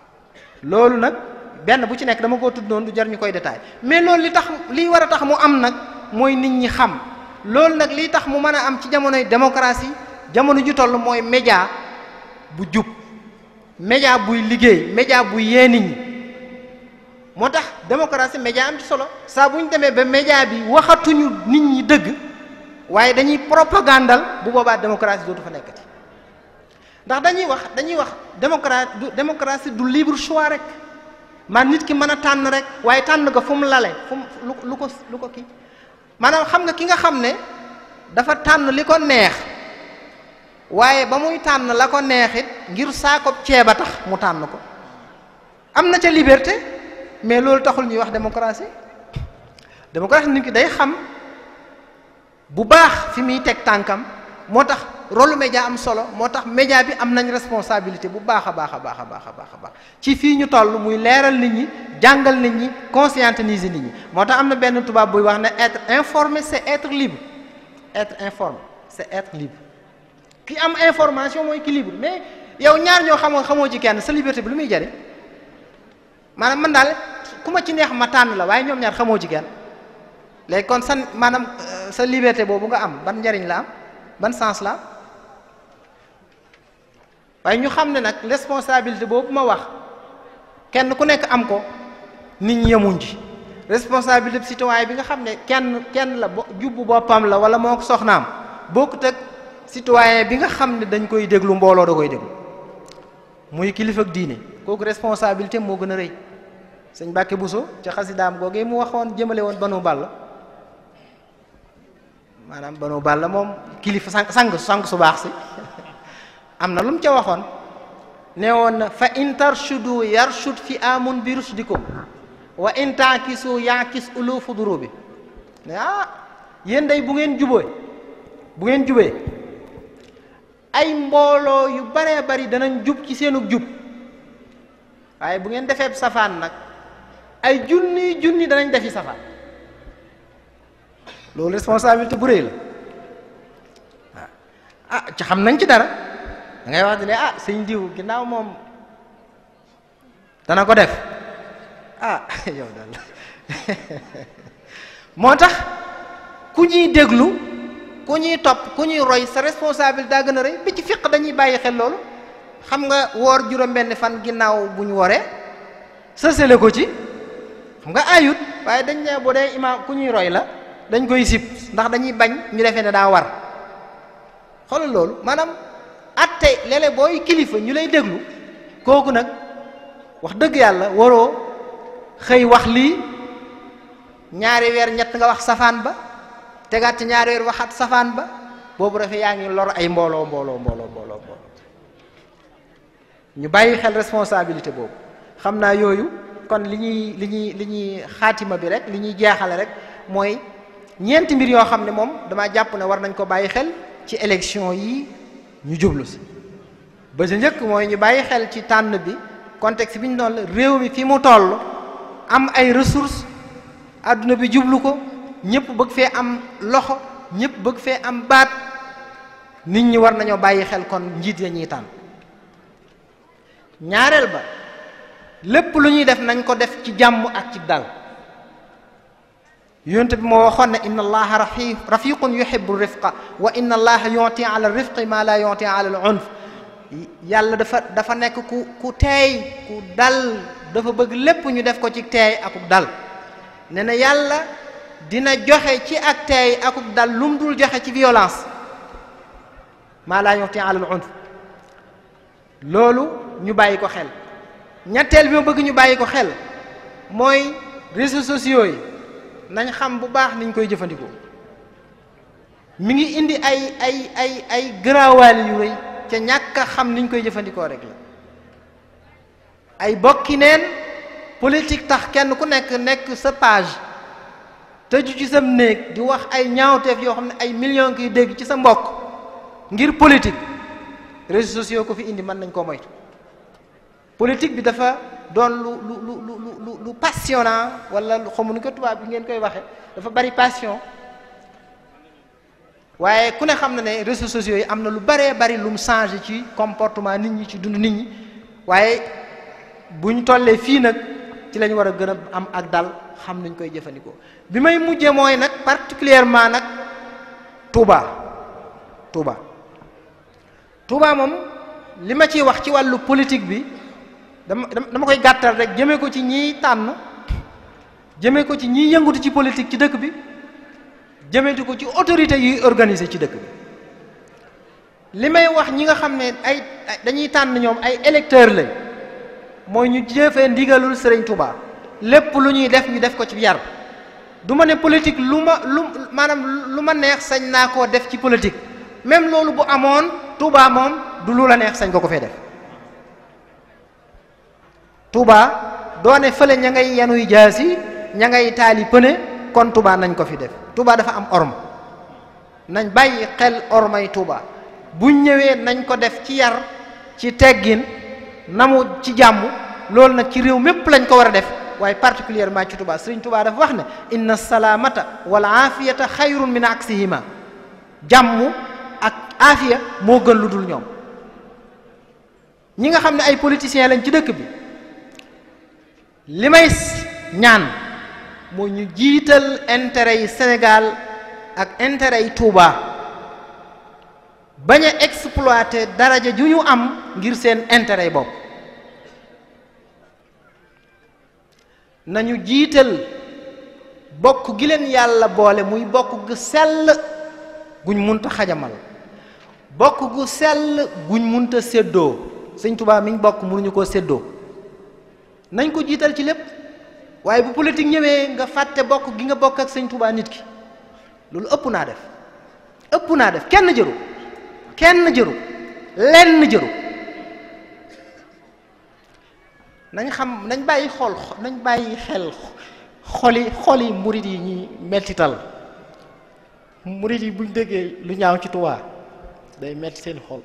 loolu nag benn bu ci nekk dama koo tudd noonu du jar ñu koy détail mais loolu li war a tax mu am nag mooy nit ñi xam loolu nag liy tax mu mën a am ci jamonoy démocratie jamono ju toll mooy média bu jub média buy liggéey média buy yee nit ñi moo tax démocratie média am ci solo saa bu ñu demee ba média bi waxatuñu nit ñi dëgg waaye dañuy propagandal bu boobaa démocratie dootu fa nekkati ndax dañuy wax démocratie du libre choix rek man nit ki mën a tànn rek waaye tànn ga fu mu lale fu mu lu ko kii maanaam xam nga ki nga xam ne dafa tànn li ko neex waaye ba muy tànn la ko neexit ngir saako ceeb a tax mu tànn ko am na ca liberté mais loolu taxul ñuy wax démocratie nit ki day xam bu baax fi muy teg tànkam moo tax rôle média am solo moo tax média bi am nañ responsabilité bu baax a baax ci fii ñu toll muy leeral nit ñi jàngal nit ñi conscientiser nit ñi moo tax am na benn tubaab buy wax ne être informé c'est être libre être informé c'est être libre ki am information mooy ki libre mais yow ñaar ñoo xamoo ci kenn sa liberté bi lu muy jariñ maanaam man daal ku ma ci neex ma tànn la waaye ñoom ñaar xamoo ci kenn léegi kon maanaam sa liberté boobu nga am ban njariñ la am ban sens la waaye ñu xam ne nag responsabilité boobu ma wax kenn ku nekk am ko nit ñi yemuñ ci responsabilité citoyen bi nga xam ne kenn la jubbu boppam la wala moo ko soxnaam bokkut ak citoyen bi nga xam ne dañ koy déglu mbooloo da koy déglu muy kilifa ak diine kooku responsabilité moo gën a rëy sëñ Mbàkke Buso ca xasidaam googee mu waxoon jëmale woon Banu Balla maanaam Banu Balla moom kilifa sang su baax si am na lu mu ca waxoon ne woon na fa in tarshudu yarshud fi amun bi rushdikum wa in taakisu yaakis ulufu durubi ne yéen day bu ngeen jubee ay mbooloo yu baree bari danañ jub ci seenug jub waaye bu ngeen defee safaan nag ay junni danañ defi safaan loolu responsabilité bu rëy la waaw ci xam nañ ci dara da ngay wax ne sëñ diw ginnaaw moom dana ko def yow daal moo tax ku ñuy déglu ku ñuy topp ku ñuy roy sa responsabilité daa gën a rëy bi ci fiq dañuy bàyyi xel loolu xam nga woor juróom-benn fan ginnaaw bu ñu woree sësale ko ci xam nga ayut waaye dañ ne bu dee imaam ku ñuy roy la dañ koy sib ndax dañuy bañ ñu defee ne daa war xoolal loolu maanaam atte léeg-léeg booy kilifa ñu lay déglu kooku nag wax dëgg yàlla waroo xëy wax lii ñaari weer ñett nga wax safaan ba tegaat ci ñaari weer waxaat safaan ba boobu dafay yaa ngi lor ay mbooloo ñu bàyyi xel responsabilité boobu xam naa yooyu kon li ñuy xaatima bi rek li ñuy jeexale rek mooy ñeenti mbir yoo xam ne moom dama jàpp ne war nañ ko bàyyi xel ci élection yi ñu jublu si ba sa njëkk mooy ñu bàyyi xel ci tànn bi contexte bi ñu doon la réew mi fi mu toll am ay ressources adduna bi jublu ko ñëpp bëgg fee am loxo ñëpp bëgg fee am baat nit ñi war nañoo bàyyi xel kon njiit ya ñuy tànn ñaareel ba lépp lu ñuy def nañ ko def ci jàmm ak ci dal yonent bi moo waxoon ne inna allaha rafiqun yuhibbu rifqa wa inna allaha yu'ti ala rifqi ma la yu'ti ala al unf yàlla dafa nekk ku teey ku dal dafa bëgg lépp ñu def ko ci teey akuk dal ne na yàlla dina joxe ci ak teey akuk dal lu mu dul joxe ci violence ma la yu'ti ala al unf loolu ñu bàyyi ko xel ñetteel bi ma bëgg ñu bàyyi ko xel mooy réseaux sociaux yi nañ xam bu baax niñ koy jëfandikoo mi ngi indi ay gëraawaali yu rëy ca ñàkk a xam niñ koy jëfandikoo rek la ay bokki neen politique tax kenn ku nekk sa page tëju ci sam néeg di wax ay ñaawteef yoo xam ne ay millions kiy dégg ci sa mbokk ngir politique réseaux sociaux ko fi indi mën nañ koo moytu politique bi dafa doon lu passionnant wala lu xamu ni ko tubaab bi ngeen koy waxe dafa bari passion waaye ku ne xam na ne réseaux sociaux yi am na lu baree bari lu mu changé ci comportement nit ñi ci dund nit ñi waaye bu ñu tollee fii nag ci lañ war a gën a am ak dal xam nañ koy jëfandikoo bi may mujje mooy nag particulièrement nag Touba moom li ma ciy wax ci wàllu politique bi dama koy gàttal rek jëmee ko ci ñiy tànn jëmee ko ci ñiy yëngutu ci politique ci dëkk bi jëmeetu ko ci autorité yuy organiser ci dëkk bi li may wax ñi nga xam ne dañuy tànn ñoom ay électeurs lañ mooy ñu jëfee ndigalul Sëriñ Touba lépp lu ñuy def ñu def ko ci yar. du ma ne politique maanaam lu ma neex sañ naa koo def ci politique même loolu bu amoon Touba moom du lu la neex sañ ko fee def. Touba doone fële ña ngay yanuy jaasi ña ngay taali pëne kon Touba nañ ko fi def. Touba dafa am orma nañ bàyyi xel ormay Touba buñ ñëwee nañ ko def ci yar ci teggin namu ci jàmm loolu nag ci réew mépp lañ ko war a def waaye particulièrement ci Touba. Sëriñ Touba dafa wax ne inna salaamata wal aafiyata xayrun min aksihima jàmm ak aafiya moo gën lu dul ñoom. ñi nga xam ne ay politiciens lañ ci dëkk bi li may ñaan moo ñu jiital intérêt yi Sénégal ak intérêt yi Touba bañ a exploiter daraja ju ñu am ngir seen intérêt yi bopp. nañu jiital bokk gi leen yàlla boole muy bokk gu sell guñ munta xajamal bokk gu sell guñ munta séddoo. Sëñ Touba miñ bokk mënuñu koo séddoo nañ ko jiital ci lépp waaye bu politique ñëwee nga fàtte bokk gi nga bokk ak Sëñ Touba nit ki loolu ëpp naa def kenn jëru lenn jëru nañ xam nañ bàyyi xel xoli murid yi ñuy mettital murid yi buñ déggee lu ñaaw ci Touba day metti seen xol.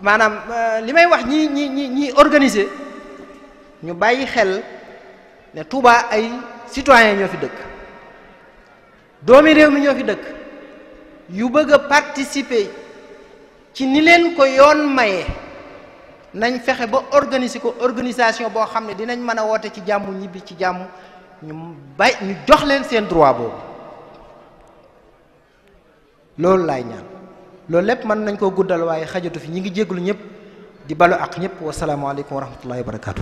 maanaam li may wax ñi organiser ñu bàyyi xel ne Touba ay citoyens ñoo fi dëkk doomi réew mi ñoo fi dëkk yu bëgg a participer ci ni leen ko yoon maye nañ fexe ba organiser ko organisation boo xam ne dinañ mën a woote ci jàmm ñibbi ci jàmm ñu jox leen seen droit boobu loolu laay ñaan. loolu lépp mën nañ koo guddal waaye xajatu fi ñi ngi jégalu ñëpp di balu ak ñëpp wasalaamaaleykum wa rahmatullahi wa barakaatu.